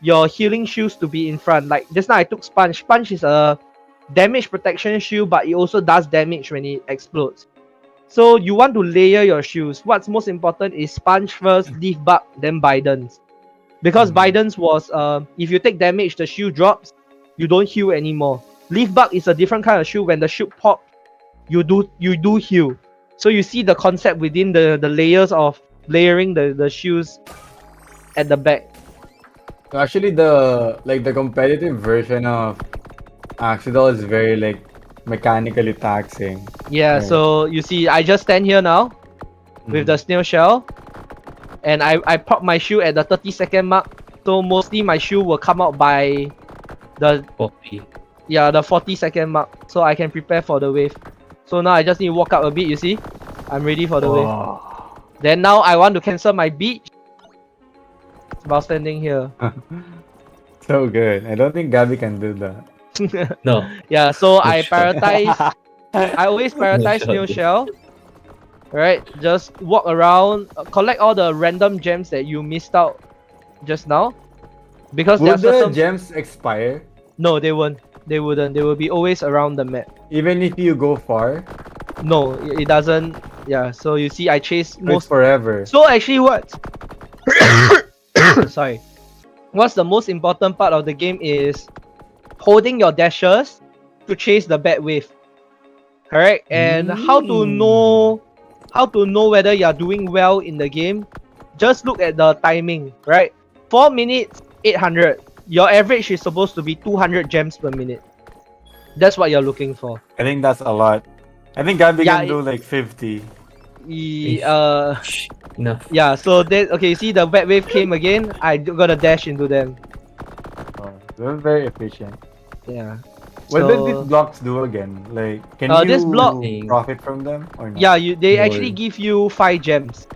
your healing shields to be in front. Like just now I took sponge. Sponge is a damage protection shield, but it also does damage when it explodes. So you want to layer your shields. What's most important is sponge first, leaf bug, then Biden's. Because Biden's was if you take damage, the shield drops, you don't heal anymore. Leaf bug is a different kind of shield. When the shield pop, you do heal. So you see the concept within the layers of layering the shields at the back. So actually, the competitive version of Axie is very like mechanically taxing. Yeah, Right. so you see, I just stand here now with the snail shell, and I pop my shield at the 30-second mark. So mostly my shield will come out by the 40-second mark, so I can prepare for the wave. So now I just need to walk up a bit. You see, I'm ready for the wave. Then now I want to cancel my beach while standing here. So good. I don't think Gabby can do that. No. Yeah, so I sure. prioritize. I always prioritize snail shell. Right, just walk around, collect all the random gems that you missed out just now. Because Would there are the certain... gems expire? No, they won't. They wouldn't. They will be always around the map. Even if you go far? No, it doesn't. Yeah, so you see, I chase It's most. forever. So actually, what? Sorry. What's the most important part of the game is holding your dashes to chase the bad wave. Correct? And how to know whether you're doing well in the game? Just look at the timing, right? 4 minutes, 800. Your average is supposed to be 200 gems per minute. That's what you're looking for. I think that's a lot. I think Gabby Yeah, can do like 50. Enough. Yeah, so then, okay, you see the bad wave came again. I gotta dash into them. Oh, they're very efficient. Yeah. What did these So blocks do again? Like, can this you block, profit from them or not? yeah, they No. actually give you 5 gems.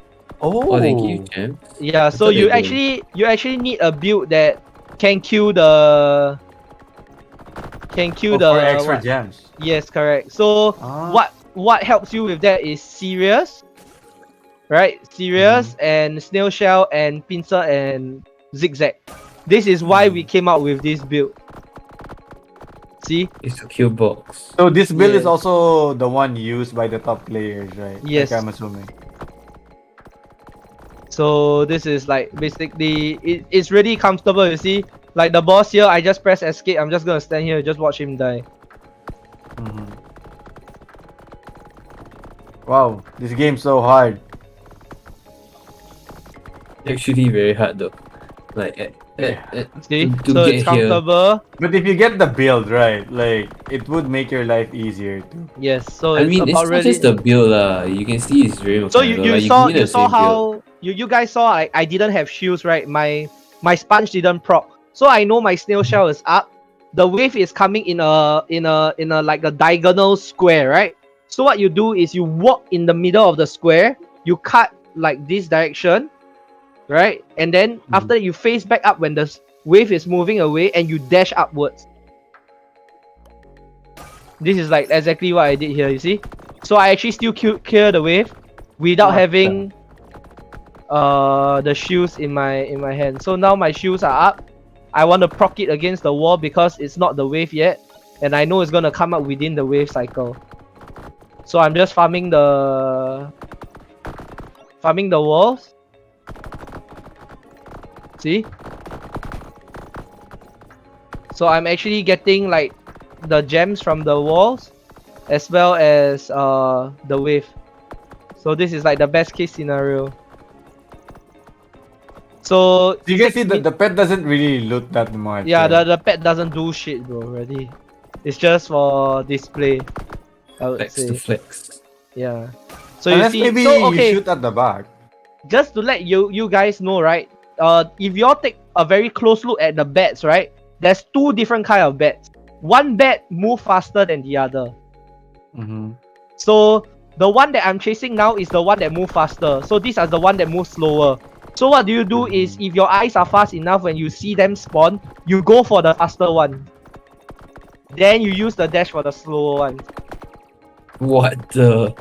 Oh, they give Oh, you gems? Yeah, I so thought they you don't. actually need a build that can kill the for extra what? gems. Yes, correct. So Ah. what helps you with that is serious, right? Serious and snail shell and pincer and zigzag. This is why we came out with this build. See? It's a kill box. So this build is Yes. also the one used by the top players, right? Yes. Like I'm assuming. So this is like basically it's really comfortable, you see? Like the boss here, I just press escape, I'm just gonna stand here, just watch him die. Wow, this game's so hard. Actually, very hard though. Like, See? to So get it's here. comfortable. But if you get the build right, like it would make your life easier too. Yes, so I it's mean, it's about not really. just the build lah. You can see it's very So mechanical. you Like, saw give me you the saw same build. how you guys saw I didn't have shields, right? My sponge didn't proc. So I know my snail shell is up. The wave is coming in a like a diagonal square, right? So what you do is you walk in the middle of the square, you cut like this direction, right? And then after you face back up when the wave is moving away and you dash upwards. This is like exactly what I did here, you see? So I actually still clear the wave without having the shields in my hand. So now my shields are up. I want to proc it against the wall because it's not the wave yet, and I know it's gonna come up within the wave cycle. So I'm just farming the walls. See? So I'm actually getting like the gems from the walls as well as the wave. So this is like the best case scenario. So you can see that the pet doesn't really loot that much. yeah, the pet doesn't do shit, bro. Really, it's just for display. I would Flex say. to flex. Yeah. So Unless you see, maybe so okay, you shoot at the back. just to let you guys know, right? If y'all take a very close look at the bats, right? There's two different kind of bats. One bat move faster than the other. So the one that I'm chasing now is the one that move faster. So these are the one that move slower. So what do you do is if your eyes are fast enough when you see them spawn, you go for the faster one. Then you use the dash for the slower one. What the?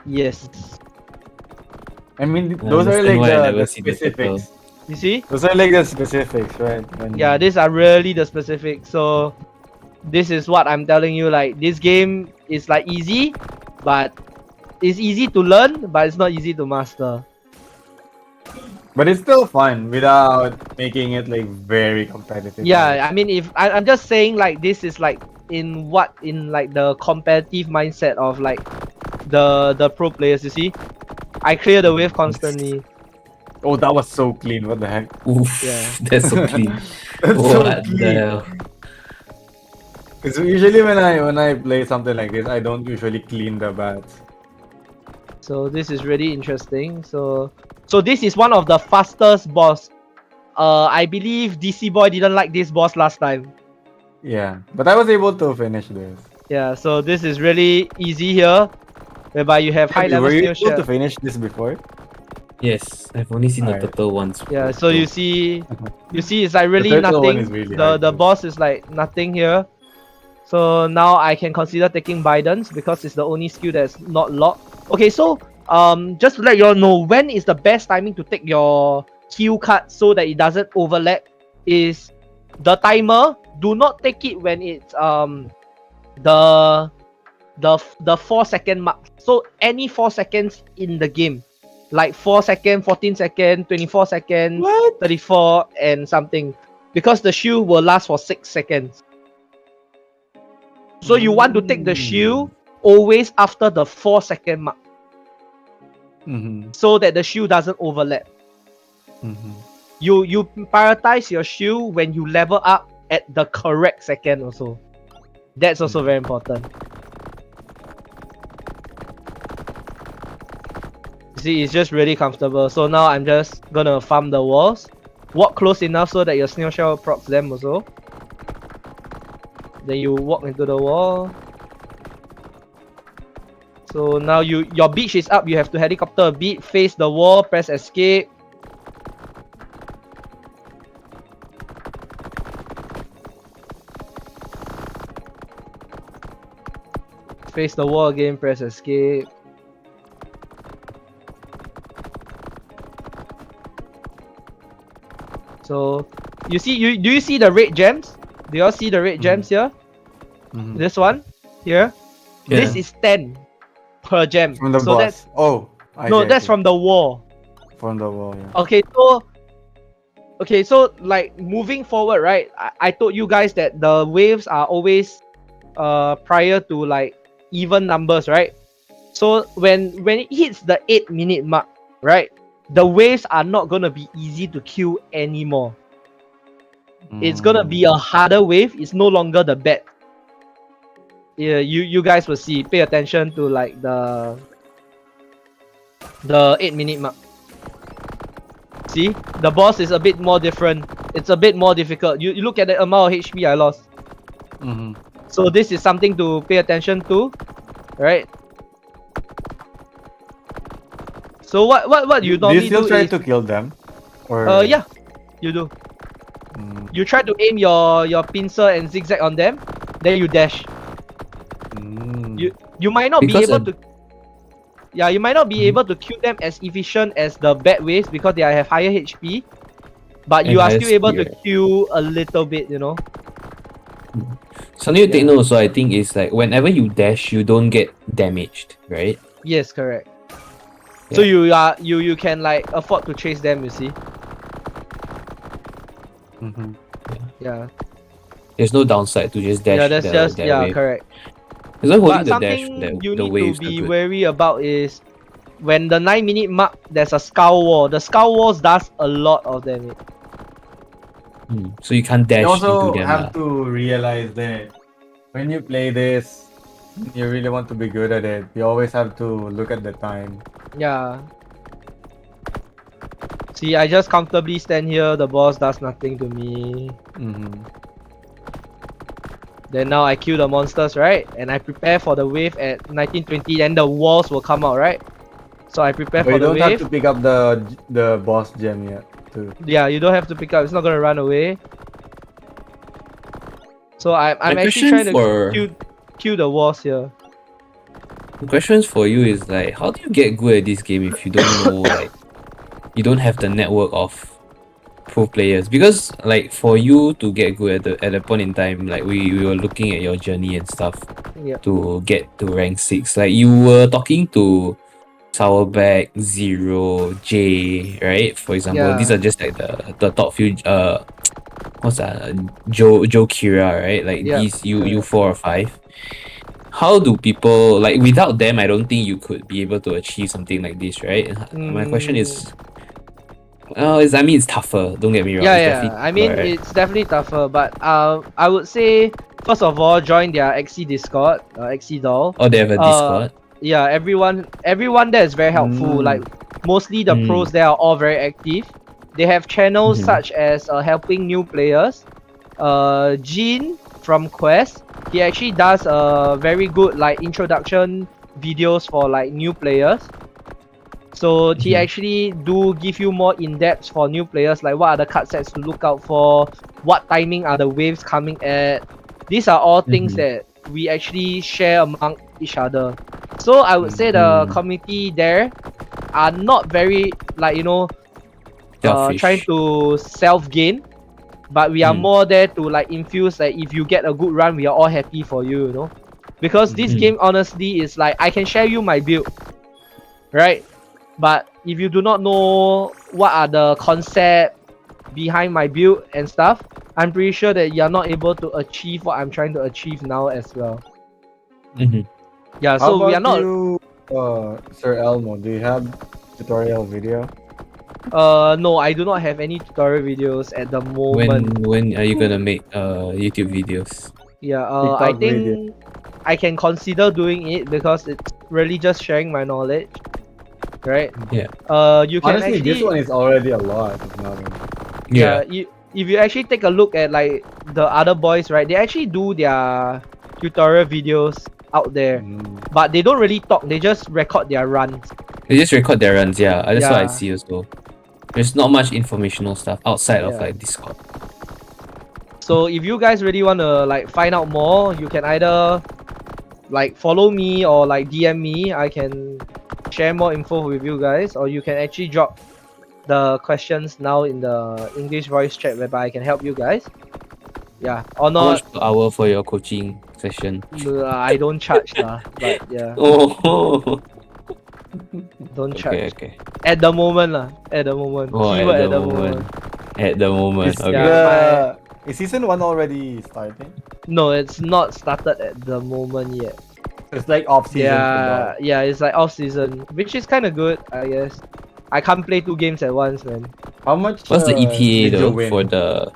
Yes. I mean, I those are understand like why I the never see the specifics. You see? Those are like the specifics, right? Yeah, these are really the specifics. So this is what I'm telling you. Like this game is like easy, but it's easy to learn, but it's not easy to master. But it's still fun without making it like very competitive. Yeah, I mean, if I'm just saying like this is like in like the competitive mindset of like the pro players. You see, I clear the wave constantly. Oh, that was so clean. What the heck? Oof, Yeah. that's so clean. That's so What clean. the hell? Because usually when I play something like this, I don't usually clean the bats. So this is really interesting. So this is one of the fastest boss. I believe DC boy didn't like this boss last time. Yeah, but I was able to finish this. Yeah, so this is really easy here, whereby you have high level Were you snail able to shell. finish this before? Yes, I've only seen the Alright. turtle once. Yeah, so you see it's like really turtle one nothing. is really hard The too. boss is like nothing here. So now I can consider taking Bidens because it's the only skill that's not locked. Okay, so just to let you all know, when is the best timing to take your Q cut so that it doesn't overlap is the timer. Do not take it when it's the 4 second mark. So any 4 seconds in the game, like 4 second, 14 second, 24 seconds, 34 and something, because the shield will last for 6 seconds. So you want to take the shield always after the 4 second mark, so that the shield doesn't overlap. You prioritize your shield when you level up at the correct second also. That's also very important. See, it's just really comfortable. So now I'm just gonna farm the walls. Walk close enough so that your snail shell procs them also. Then you walk into the wall. So now your beach is up. You have to helicopter a bit, face the wall, press escape. Face the wall again, press escape. So you see, do you see the red gems? Do you all see the red gems here? This one here. Yeah. This is 10 per gem. From the so boss. that's from the wall. From the wall, yeah. Okay, so like moving forward, right? I told you guys that the waves are always prior to like even numbers, right? So when it hits the 8-minute mark, right? The waves are not gonna be easy to kill anymore. It's gonna be a harder wave. It's no longer the bet. Yeah, you guys will see. Pay attention to like the 8-minute mark. See, the boss is a bit more different. It's a bit more difficult. You look at the amount of HP I lost. So this is something to pay attention to, right? So what you normally do? Do you still try to kill them? Or yeah, you do. You try to aim your pincer and zigzag on them, then you dash. You might not be able to. Yeah, you might not be able to kill them as efficient as the bad waves because they have higher HP, but you are still able to kill a little bit, you know. Something to take note also, I think, is like whenever you dash, you don't get damaged, right? Yes, correct. So you can like afford to chase them, you see. Yeah. There's no downside to just dash. Yeah, that's just wave. correct. But something you need to be wary about is when the 9-minute mark, there's a skull wall. The skull walls does a lot of damage. So you can't dash you also into them. Have to realize that when you play this, you really want to be good at it. You always have to look at the time. Yeah. See, I just comfortably stand here. The boss does nothing to me. Then now I kill the monsters, right? And I prepare for the wave at 1920. Then the walls will come out, right? So I prepare for the wave. You don't have to pick up the boss gem yet, too. Yeah, you don't have to pick up. It's not gonna run away. So I'm actually trying to kill the walls here. The question for you is like, how do you get good at this game if you don't know like you don't have the network of pro players? Because like for you to get good at a point in time, like we were looking at your journey and stuff to get to rank 6. Like you were talking to Sourback, Zero, J, right? For example, these are just like the top few. What's that? Joe Kira, right? Like these you 4 or 5. How do people like without them? I don't think you could be able to achieve something like this, right? My question is. It's tougher. Don't get me wrong. It's definitely tougher. But I would say first of all, join their Axie Discord, Axie doll. Oh, they have a Discord. Yeah, everyone there is very helpful. Like mostly the pros there are all very active. They have channels such as helping new players. Jean from Quest, he actually does very good like introduction videos for like new players. So he actually do give you more in-depth for new players, like what are the card sets to look out for, what timing are the waves coming at. These are all things that we actually share among each other. So I would say the community there are not very like trying to self-gain, but we are more there to like infuse like if you get a good run, we are all happy for you, you know. Because this game honestly is like I can share you my build, right? But if you do not know what are the concept behind my build and stuff, I'm pretty sure that you're not able to achieve what I'm trying to achieve now as well. Yeah, so we are not. You, Sir Elmo, do you have tutorial video? No, I do not have any tutorial videos at the moment. When are you gonna make YouTube videos? Yeah, I think I can consider doing it because it's really just sharing my knowledge. Right? Yeah. You can honestly, actually. This one is already a lot of knowledge. Yeah. if you actually take a look at like the other boys, right, they actually do their tutorial videos out there, but they don't really talk. They just record their runs. They just record their runs, yeah. That's what I Yeah. see also. There's not much informational stuff outside of Yeah. like Discord. So if you guys really want to like find out more, you can either like follow me or like DM me. I can share more info with you guys, or you can actually drop the questions now in the English voice chat whereby I can help you guys. Yeah, or How much not. per hour for your coaching session? I don't charge lah, but yeah, Oh, don't okay, charge. okay. At the moment lah, at the moment. Oh, Keyword at the moment. At the moment, Is, okay. Yeah. is season 1 already starting? No, it's not started at the moment yet. It's like off season. Yeah, yeah, it's like off season, which is kind of good, I guess. I can't play 2 games at once, man. How much? What's the ETA did you though win? for the?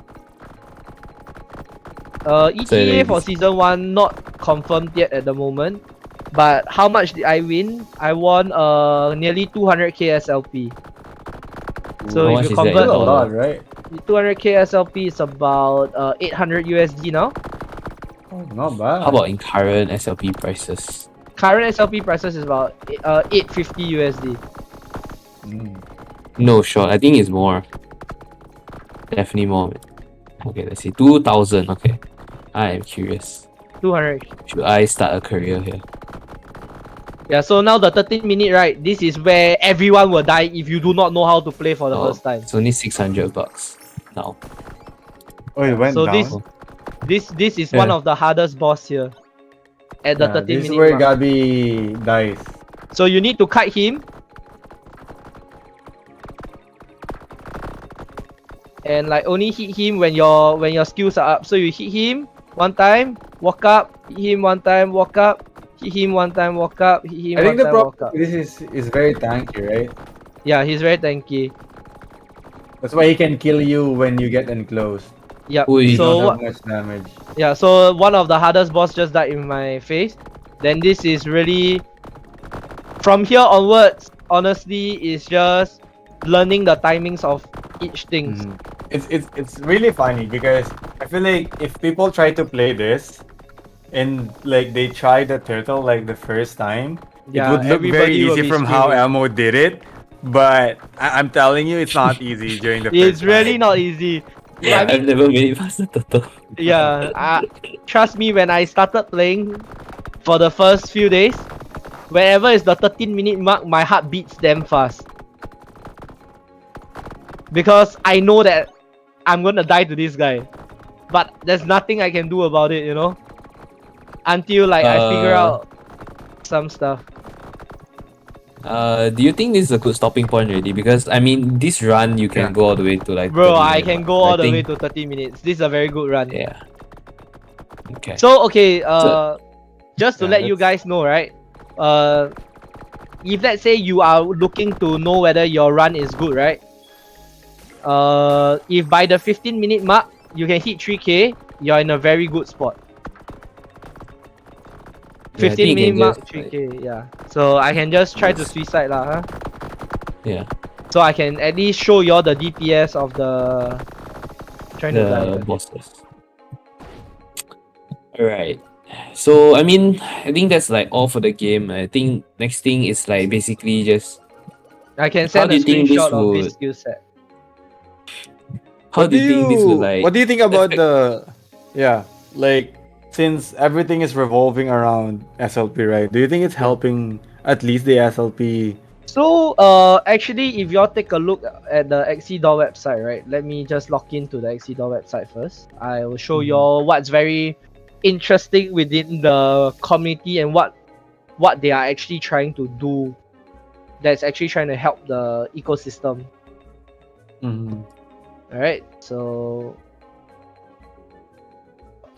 ETA for this- season 1 not confirmed yet at the moment. But how much did I win? I won nearly 200k SLP. So How if much you is that in convert That's a lot, dollar? right? 200k SLP is about 800 USD now. Oh, not bad. How about in current SLP prices? Current SLP prices is about 850 USD. No, sure. I think it's more. Definitely more. Okay, let's see. 2,000. Okay. I am curious. 200. Should I start a career here? Yeah, so now the 13-minute, right? This is where everyone will die if you do not know how to play for the Oh, first time. it's only $600 now. Oh, it went So down. this is one Yeah. of the hardest boss here. At the 13 this is minute where mark. Gabi dies. So you need to kite him. And like only hit him when your skills are up. So you hit him one time, walk up, hit him one time, walk up, hit him one time, walk up, hit him I one think the time, problem walk up. with this is very tanky, right? Yeah, he's very tanky. That's why he can kill you when you get enclosed. Yep. Ui. He So don't what? have much damage. Yeah, so one of the hardest boss just died in my face. Then this is really from here onwards, honestly, is just learning the timings of each thing. It's really funny because I feel like if people try to play this and like they try the turtle like the first time, Yeah, it would look very everybody will easy be from how screaming. Elmo did it. But I'm telling you, it's not easy during the It's first really time. not easy. Yeah, I mean, I've never made it past the turtle. yeah, trust me, when I started playing for the first few days, whenever it's the 13-minute mark, my heart beats damn fast. Because I know that I'm gonna die to this guy. But there's nothing I can do about it, you know? Until like I figure out some stuff. Do you think this is a good stopping point already? Because I mean, this run you can Yeah. go all the way to like. Bro, 30 I minutes, can but go all I the way think- to 30 minutes. This is a very good run. Yeah. Okay. So okay, just to Yeah, let you that's- guys know, right? If let's say you are looking to know whether your run is good, right? If by the 15-minute mark you can hit 3k, you're in a very good spot. Yeah, I think you 15-minute can mark, just, 3k, yeah. So I can just try to Yes. suicide lah, huh? Yeah. So I can at least show you all the DPS of the trying to die. The bosses. Alright. So I mean, I think that's like all for the game. I think next thing is like basically just I can How send do a you think this screenshot of this would- skill set. how do you think this would like What do you think about affect- like since everything is revolving around SLP, right? Do you think it's helping at least the SLP? So, actually, if y'all take a look at the Axie website, right? Let me just log into the Axie website first. I will show y'all what's very interesting within the community and what they are actually trying to do. That's actually trying to help the ecosystem. All right. So,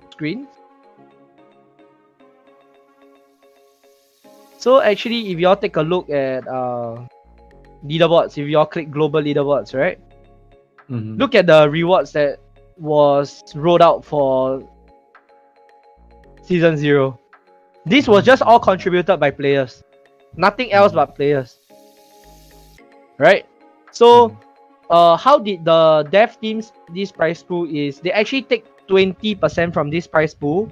screen. So actually, if y'all take a look at leaderboards, if y'all click global leaderboards, right? Look at the rewards that was rolled out for season 0. This was just all contributed by players, nothing else but players, right? So how did the dev teams this prize pool is they actually take 20% from this prize pool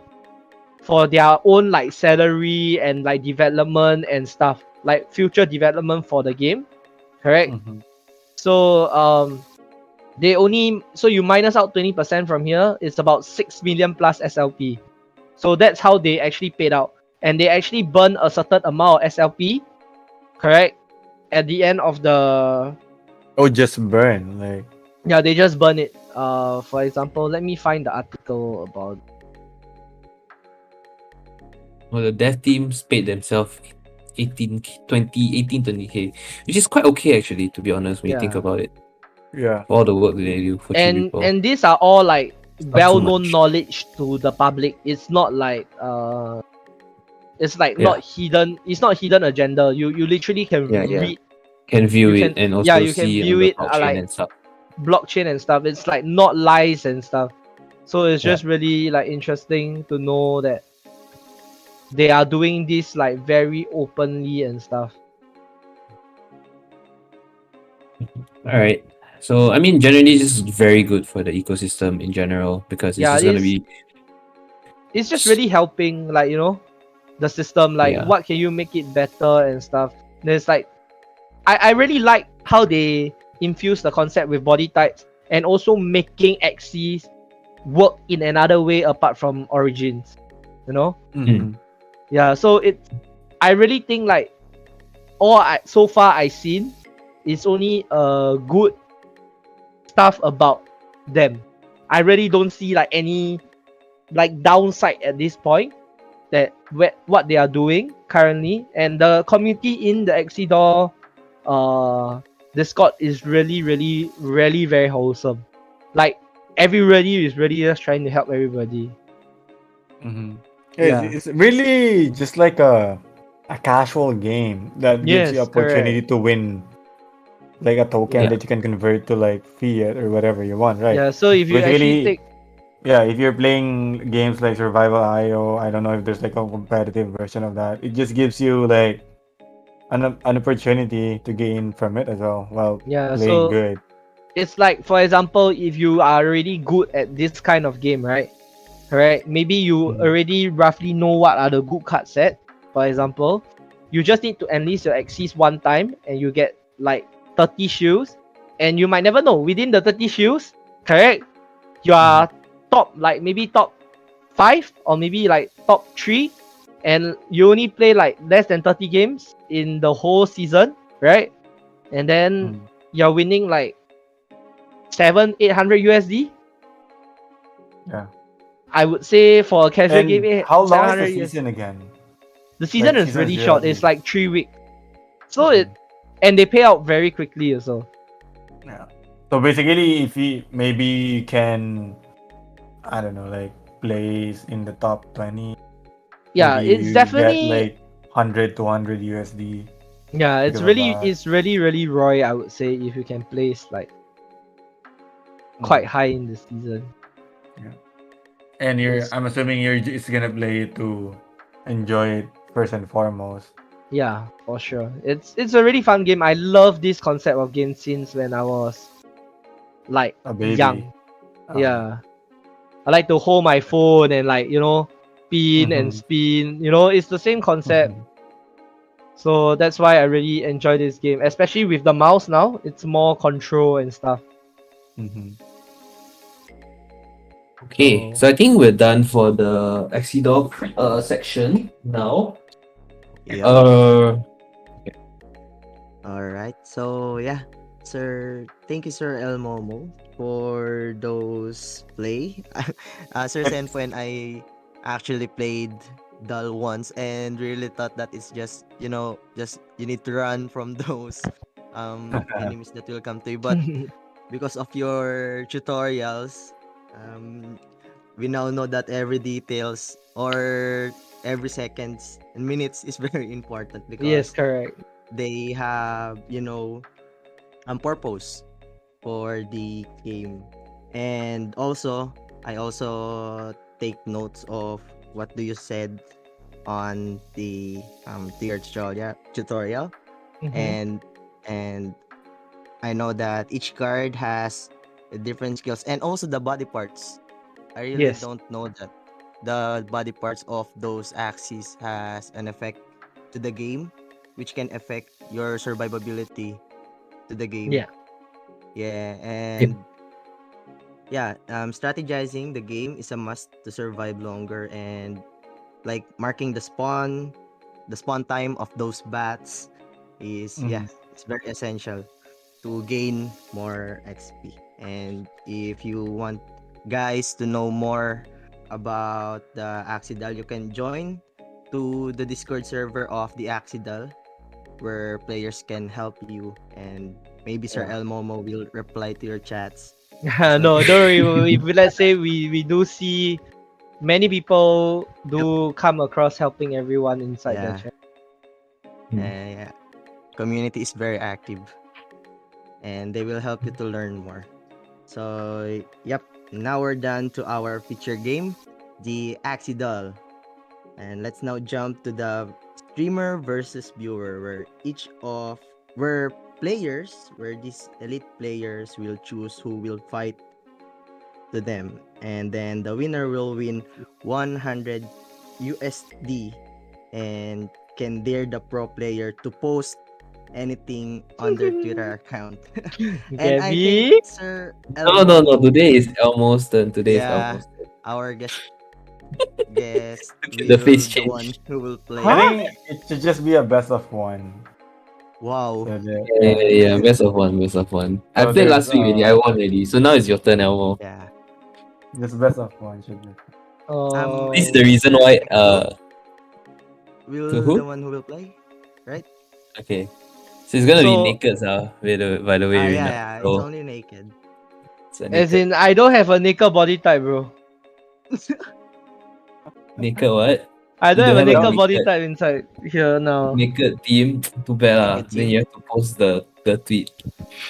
for their own like salary and like development and stuff, like future development for the game, correct? Mm-hmm. So you minus out 20% from here, it's about 6 million plus SLP. So that's how they actually paid out, and they actually burn a certain amount of SLP, correct, at the end of the Oh, just burn like. yeah, they just burn it. For example, let me find the article about. Well, the dev teams paid themselves 20k, which is quite okay actually, to be honest, when you think Yeah. about it. Yeah. For all the work they do for three people. And these are all like not too well-known much. knowledge to the public. It's not like it's like Yeah. not hidden. It's not hidden agenda. You literally can Yeah, yeah. read. Can view You it can and also yeah, you can see view on the it blockchain like and stuff. blockchain and stuff. It's like not lies and stuff. So it's Yeah. just really like interesting to know that they are doing this like very openly and stuff. All right. So I mean, generally, this is very good for the ecosystem in general because it's Yeah, just gonna be it's just really helping, like, you know, the system, like Yeah. what can you make it better and stuff. There's like I really like how they infuse the concept with body types and also making Axies work in another way apart from Origins, you know. Mm-hmm. Yeah, so I really think like all so far I seen is only good stuff about them. I really don't see like any like downside at this point that what they are doing currently, and the community in the Exidor Discord is really very wholesome. Like everybody is really just trying to help everybody. Mm-hmm. Yeah. It's really just like a casual game that gives you Yes, opportunity correct. to win like a token Yeah. that you can convert to like fiat or whatever you want, right? Yeah, so if you actually Basically, take yeah, if you're playing games like Survival IO, I don't know if there's like a competitive version of that. It just gives you like an opportunity to gain from it as well while yeah, playing so good. it's like, for example, if you are already good at this kind of game, right? Correct. Maybe you Mhm. already roughly know what are the good card set. For example, you just need to enlist your Axis one time and you get like 30 shields. And you might never know, within the 30 shields, correct, you are top, like maybe top 5 or maybe like top 3. And you only play like less than 30 games in the whole season, right? And then Mm. you're winning like 800 USD. Yeah. I would say for a casual And game, how long is 700 the USD. season again? The season Like is season really zero short. to It's like 3 weeks. So Mhm. and they pay out very quickly also. Yeah. So basically, if you maybe you can, I don't know, like place in the top 20, Yeah, maybe it's you get definitely like 100 to 100 USD yeah, because of that. it's really Roy, I would say, if you can place like quite Mhm. high in the season. Yeah. And It's, I'm assuming you're just gonna play it to enjoy it first and foremost. yeah, for sure. It's a really fun game. I love this concept of game since when I was like A baby. young. Yeah. I like to hold my phone and like, you know, spin and Mm-hmm. spin. You know, it's the same concept. Mm-hmm. So that's why I really enjoy this game, especially with the mouse now. It's more control and stuff. Mm-hmm. Okay, so I think we're done for the Exidor section now. Yeah. All right. So yeah, sir. Thank you, Sir El Momo, for those play. Sir Senpo and I actually played Dull once and really thought that it's just just you need to run from those enemies that will come to you. But because of your tutorials, we now know that every details or every seconds and minutes is very important Yes, because correct. they have purpose for the game. And also I also take notes of what do you said on the to your tutorial Mhm. and and I know that each card has different skills and also the body parts. I really Yes. don't know that the body parts of those axes has an effect to the game, which can affect your survivability to the game. Yeah. Yeah, and yeah, strategizing the game is a must to survive longer, and like marking the spawn time of those bats is, yeah, Mhm. it's very essential to gain more XP. And if you want guys to know more about the Axidal, you can join to the Discord server of the Axidal, where players can help you, and maybe Sir Yeah. El Momo will reply to your chats as well. No, don't worry. If let's say we do see many people Yep. do come across helping everyone inside the Yeah. chat. Yeah. Community is very active, and they will help you to learn more. So, yep. Now we're done to our feature game, the Axidal. And let's now jump to the streamer versus viewer, where where these elite players will choose who will fight to them, and then the winner will win 100 USD and can dare the pro player to post anything on their Twitter account. And I think Gabby? Sir No. Elmomo, Today is almost done. Today is yeah, almost done. our guest The face will the one change. who will I play. Huh? think it should just be a best of one. Wow. So that, Yeah. Best of one. Best of one. I So played there's last week already. I won already. So now it's your turn, Elmo. Yeah. just best of one should be. This is Oh, the reason why. To Will the who? one who will play, right? Okay. So it's gonna be so naked, by the way, Yeah, Rina. yeah. It's So only naked. it's a as naked. in I don't have a naked body type, bro. Naked what? I You don't have don't a have a naked body naked type inside here now. naked team. Too bad lah. Naked Then team. you have to post the tweet.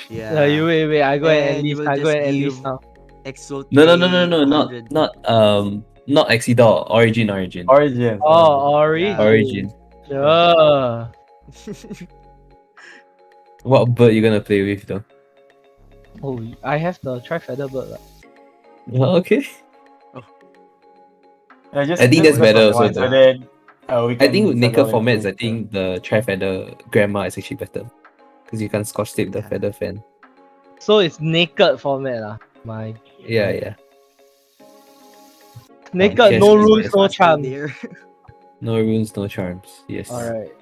You Yeah. wait. I go and And you enlist. will I go just and give enlist now. Exalt No. K Not 100. not Exidol. Origin. Origins, Oh, Origins. Yeah. Origin. Origin. Sure. What bird you gonna play with though? Oh, I have the tri-feather bird. Lah. Oh, okay. Yeah, I think that's just best better of also one, so though. that we I think can with naked settle formats, into I think the tri-feather grandma is actually better. Because you can scotch tape the Yeah. feather fan. So it's naked format lah. My Yeah. naked, Chess no is rules, best. no Master charm. there. No runes, no charms. Yes. Alright.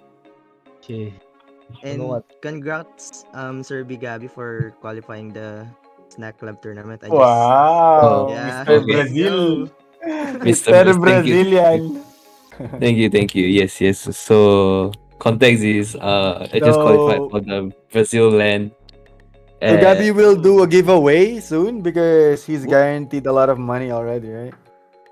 Okay. You know And what? congrats, Sir Biggabie, for qualifying the Snack Club tournament. I just Wow, Oh, Yeah, Mr. okay. let's Brazil. go. Mr. Mr. Thank you. Brazilian. Thank you. Yes. So context is I just qualified So, for the Brazil land. so Gabby And will do a giveaway soon because he's guaranteed a lot of money already, right?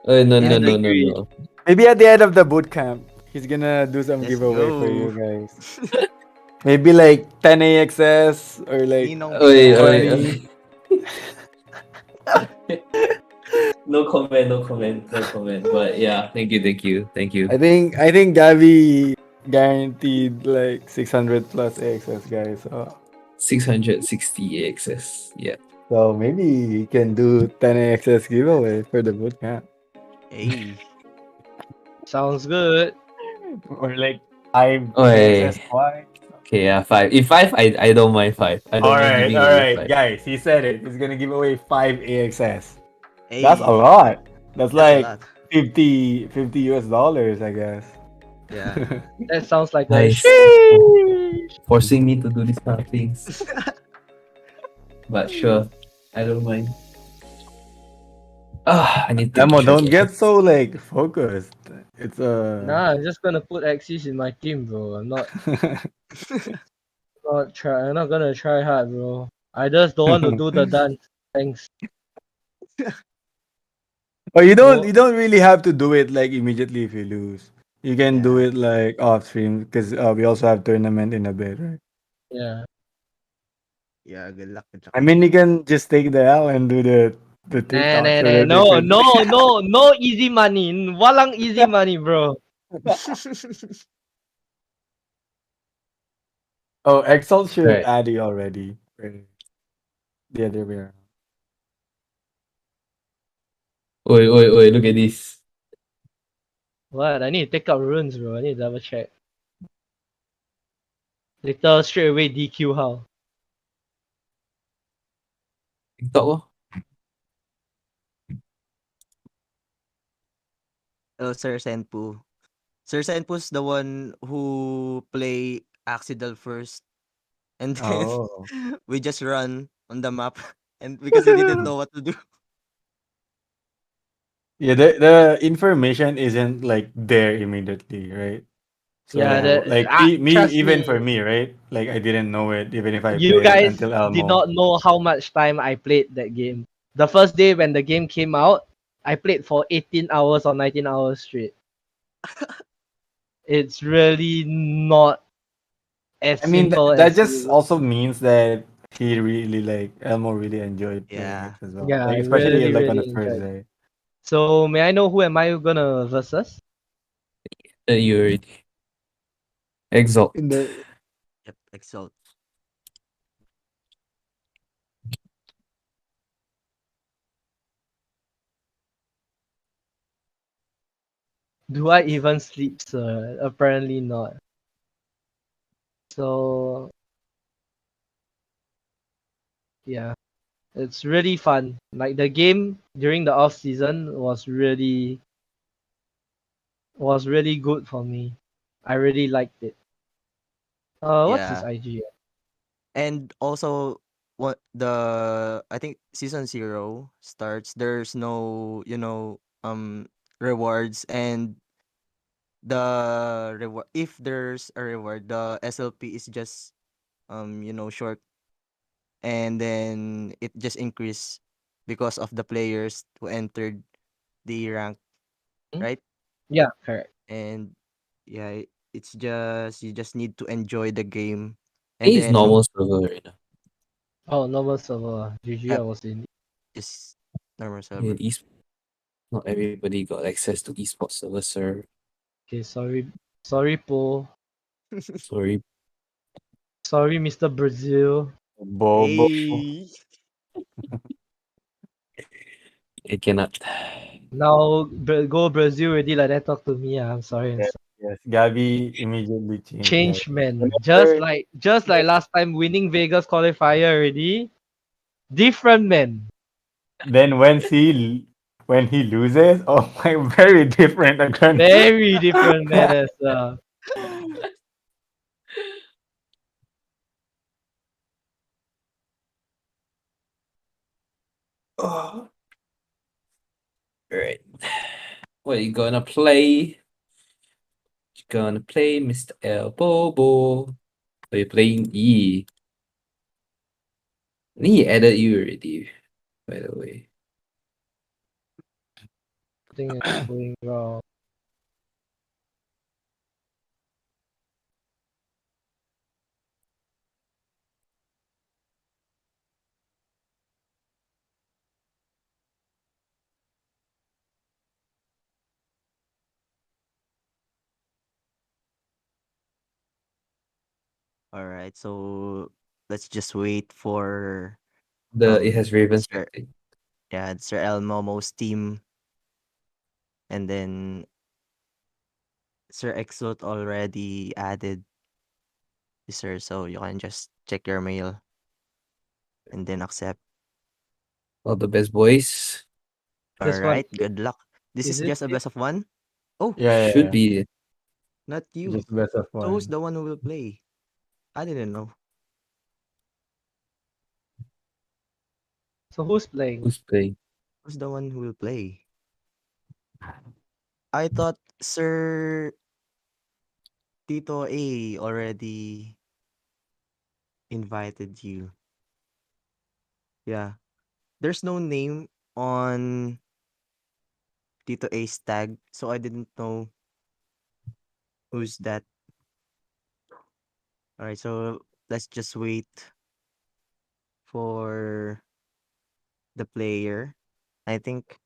no. Yeah, like, Maybe at the end of the boot camp, he's gonna do some let's giveaway for go. you guys. Maybe like 10 AXS or like Ninong Oi, Pia. 20. no comment. But yeah, thank you. I think Gabby guaranteed like 600 plus AXS, guys. 660 AXS. Yeah. So maybe he can do 10 AXS giveaway for the boot camp. Hey. Sounds good. Or like 5 Oi. AXS twice. Okay, yeah, 5. If 5, I don't mind 5. I don't mind giving away 5. Guys, he said it. He's gonna give away 5 AXS. Hey. That's a lot. That's That's a like lot. 50 US dollars, I guess. Yeah. That sounds like Nice. a sheesh. Forcing me to do this kind of things. But sure, I don't mind. I need to. Emo, don't get so like focused. It's Nah, I'm just gonna put Axis in my team, bro. I'm not gonna try hard, bro. I just don't want to do the dance. Thanks. Or you don't really have to do it like immediately if you lose. You can do Yeah. it like off stream because we also have tournament in a bit, right? Yeah. Yeah, good luck. I mean, you can just take the L and do the Nah, TikTok so that they no, could- no easy money. Walang easy money, bro. Oh, Excel should Right. add you already. the other way around. Oi, oi, oi, look at this. What? I need to take out runes, bro. I need to double check. Later, straight away DQ how? TikTok oh. Oh, Sir Senpu. Sir Senpu's the one who play Accidal first, and then Oh. we just run on the map, and because he didn't know what to do. Yeah, the information isn't like there immediately, right? Yeah, So like me trust even for me, me, right? Like I didn't know it even if I you played it guys until did Elmo. not know how much time I played that game. The first day when the game came out, I played for 18 hours or 19 hours straight. It's really not as I mean simple that as just you. also means that he really like Elmo really enjoyed playing it Yeah. as well. Yeah, Like I especially really, like on the really first enjoyed. day. So may I know who am I gonna versus? You already. Exalt. In the Yep. Exalt. Do I even sleep, sir? Apparently not. So yeah, it's really fun. Like the game during the off season was really good for me. I really liked it. What's his Yeah. IG? And also, what the I think season 0 starts. There's no, rewards, and the reward, if there's a reward, the SLP is just short, and then it just increase because of the players who entered the rank, Hmm? right? Yeah, correct. And yeah, it's just you just need to enjoy the game, and It's then normal server right now. Oh, normal server. GG, I yep, was in. just normal In server. not everybody got access to esports server, sir. Okay, sorry, Po. Sorry. Sorry, Mr. Brazil. Bobo. Hey. It cannot. Now go Brazil already like that. Talk to me. I'm sorry. Yes, yes. Gabby immediately changed that. Change man. Just Whenever like just like last time winning Vegas qualifier already. Different man. then when he loses, oh my, very different again. Very different man as well. Oh, alright. What you gonna play? You gonna play Mr. El Bobo? Are you playing E? I think he added you already, by the way. Thing is going wrong. All right, so let's just wait for It has Ravens Sir acting. yeah, Sir El Momo's team, and then Sir Exot already added you, sir, so you can just check your mail and then accept. All the best boys. All This one right, good luck. This is is it just a best of one. Oh, Yeah, yeah, Should yeah. be. not you. Just best of So who's one. the one who will play? I didn't know. so who's playing? Who's playing? Who's the one who will play? I thought Sir Tito A already invited you. Yeah. There's no name on Tito A's tag, so I didn't know who's that. All right, so let's just wait for the player. I think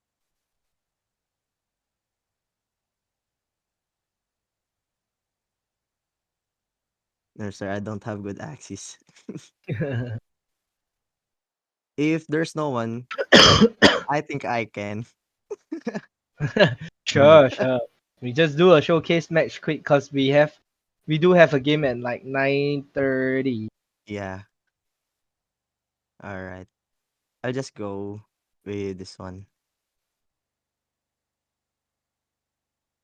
no, sir, I don't have good access. If there's no one, I think I can. Sure, sure. We just do a showcase match quick because we do have a game at like 9:30. Yeah. All right. I'll just go with this one.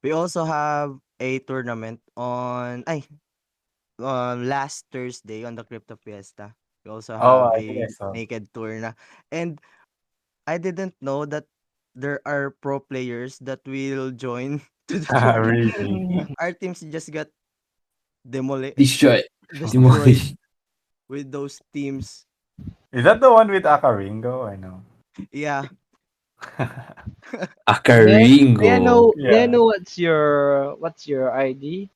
We also have a tournament on last Thursday on the Crypto Fiesta. We also Oh, have I think I a saw. naked tourna. And I didn't know that there are pro players that will join to the tournament. Really? Our teams just got Destroyed. destroyed Demolished. with those teams. Is that the one with Akaringo? I know. Yeah. Akaringo. May I Yeah. know what's your ID?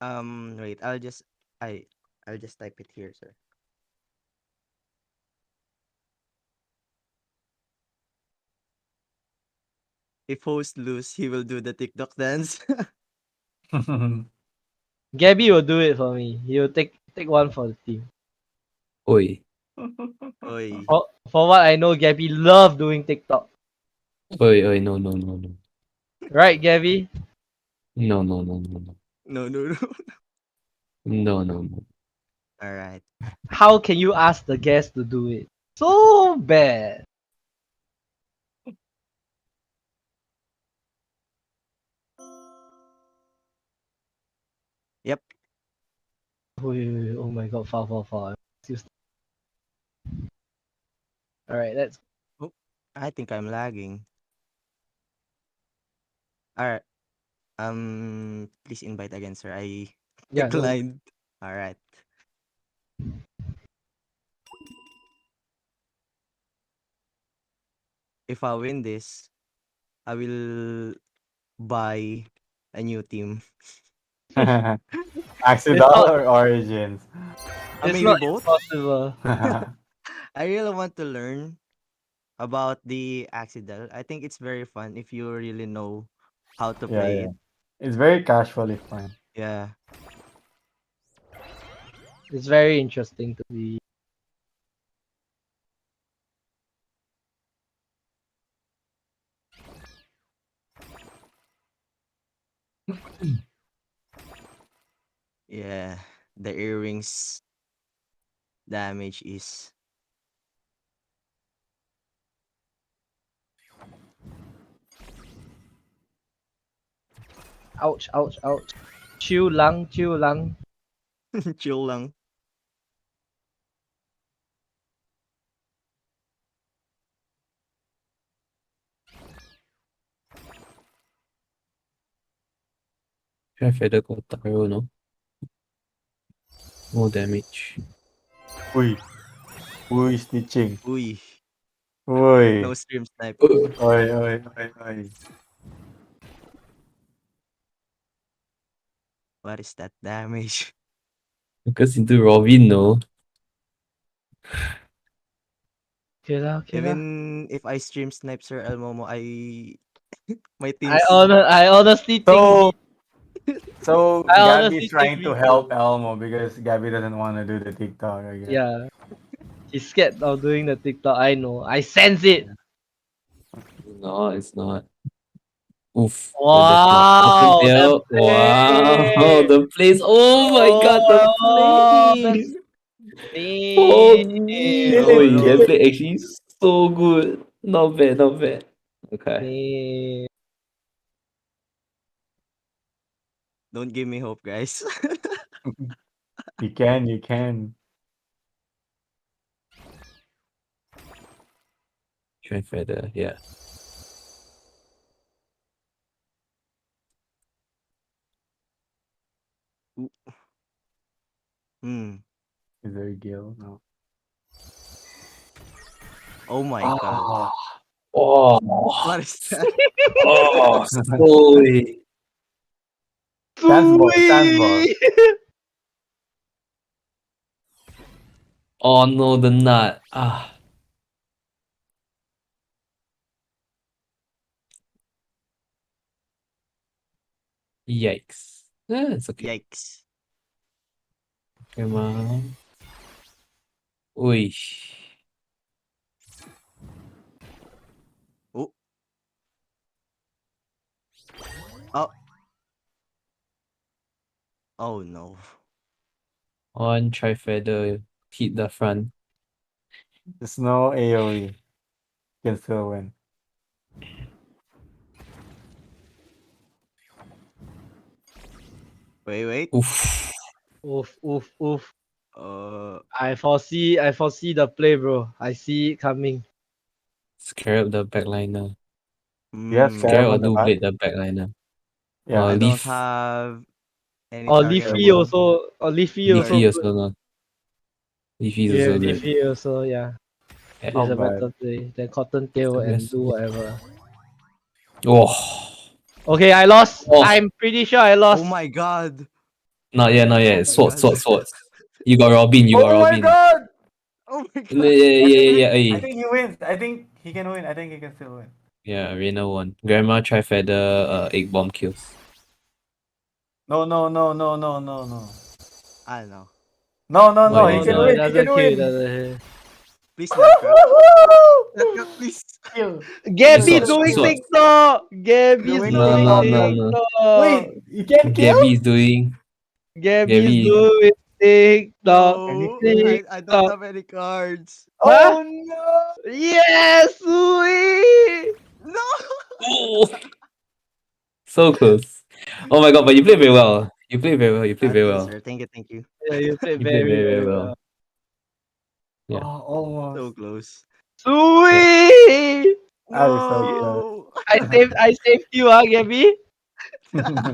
Wait, I'll just type it here, sir. If host lose, he will do the TikTok dance. Gabby will do it for me. He'll take one for the team. Oi. Oi. For what I know, Gabby love doing TikTok. Oi, oi, no, no, no, no. Right, Gabby? No, no, no, no, no. No, no, no. No, no, no. All right. How can you ask the guest to do it? So bad. Yep. Wait, oh my god, foul. Alright, let's Oh, I think I'm lagging. All right. Please invite again, sir. I yeah, no. declined. All right. If I win this, I will buy a new team. It's Accidental not or Origins? it's Maybe not both. impossible. I really want to learn about the Accidel. I think it's very fun if you really know how to Yeah, play yeah. it. It's very casually fun. Yeah. It's very interesting to be. Yeah. The earrings damage is Ouch. Chill lang. chill lang. Try feather got Taro, no? More damage. Uy. Uy, snitching. Uy. No Uy. stream snipe. Oi. What is that damage? Focus into Robin, no? Okay lah. Even if I stream snipe Sir Elmomo, my I team's honor I honestly think So, he so I Gabby's honestly think trying to we could. help Elmo because Gabby doesn't want to do the TikTok, I guess. Yeah. He's scared of doing the TikTok. I know. I sense it. No, it's not. Oof. The death mark. Open Wow, the tail. Wow. play. The plays. Oh my god, the Oh, the plays. For damn. me. oh Oi, that no. play actually so good. Not bad, not bad. Okay. Damn. Don't give me hope, guys. You can. Try feather, yeah. Hmm. Is there a Gil? No. Oh my god. Oh. Oh. What is that? Oh, sorry. Stands ball. Sweet. Oh no, the nut. Ah. Yikes. Yeah, it's okay. Yikes. Come on. Ui. Oh. Oh no. One try feather hit the front. There's no AoE. You can still win. Wait. Oof. Oof, oof, oof. Uh. I foresee the play, bro. I see it coming. Scare up the backliner. You have Scare Scarab or on the do back? blade the backliner. Yeah. I don't Leaf. have any Or target Leafy on also. Or Leafy Scar. also Leafy good. also not. Leafy is Yeah, also good. Leafy also, yeah. Yeah. It's Not a bad. better play than Cottontail and Yes. do whatever. Oh. Okay, I lost. Oh. I'm pretty sure I Oh lost. my god. Not yet, not Oh yet. my Swords, god. swords, swords. You got Robin, you got Oh my Robin. god! Oh my Yeah, god. yeah, I yeah, think yeah, I yeah. think he wins. I think he can win. I think he can still win. Yeah, Arena won. Grandma try feather egg bomb kills. No, no, no, no, no, no, no. I don't know. No, no, Why no. is He No, it can no, not? it win. He doesn't can kill, it win. doesn't hit. Please not crap. Not crap, please. Kill. Kill, Gabby Swords, kill, doing kill. swords. TikTok! You Gabby's win No, doing no, TikTok, no, kill. no. TikTok! Wait, you can't kill? Gabby is doing. Gabby's Gabby. doing TikTok. Can you No, kill him? I don't TikTok. have any cards. Huh? Oh no! Yes! Sweet! No. Oh, so close. Oh my god, but you played very well. You played very well. You played very Thank you, well. sir. Thank you. Yeah, you played You played very, very, very very well. well. Yeah. Oh, almost. So close. Yeah. Sweet! I'm so glad. No. I saved you, Gabby.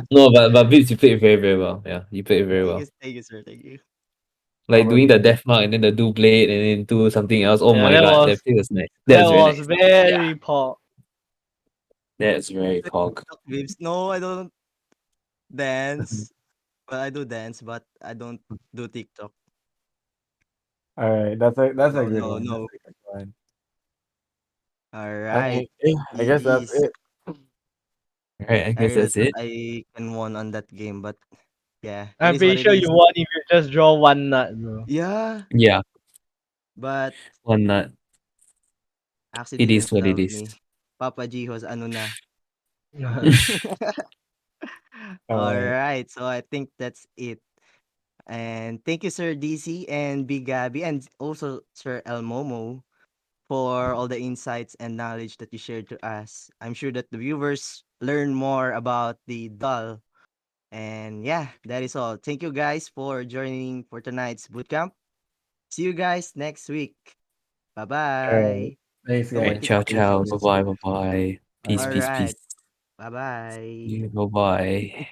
No, but Vips, you played very, very well. Yeah, you played very well. Thank you, sir. Thank you. Like Our doing the team. death mark and then the do blade and then do something else. Oh Yeah, my that god, was that play was nice. that That's very was nice. Yeah, very pop. that's very pog. TikTok memes. No, I don't dance. Well, I do dance, but I don't do TikTok. All right, that's a No, good no, one. That's no. a good one. All All right. right, yeah, I guess that's GG's. it. Alright, I guess Sorry that that's it. I can won on that game, but yeah, it I'm is what pretty it sure is. you won if you just draw one nut, bro. Yeah, Yeah, but one nut. Axie It is didn't what it love is. me. Papa Gihos ano na. All All right, right, so I think that's it. And thank you, Sir DC and Big Gabby, and also Sir El Momo for all the insights and knowledge that you shared to us. I'm sure that the viewers learn more about the doll. And yeah, that is all. Thank you guys for joining for tonight's bootcamp. See you guys next week. Bye all right. bye. Thanks, No more Alright, guys. ciao, ciao. TikTokations. Bye bye, bye bye. Peace, All All right. peace, peace. right. Bye bye. Bye bye.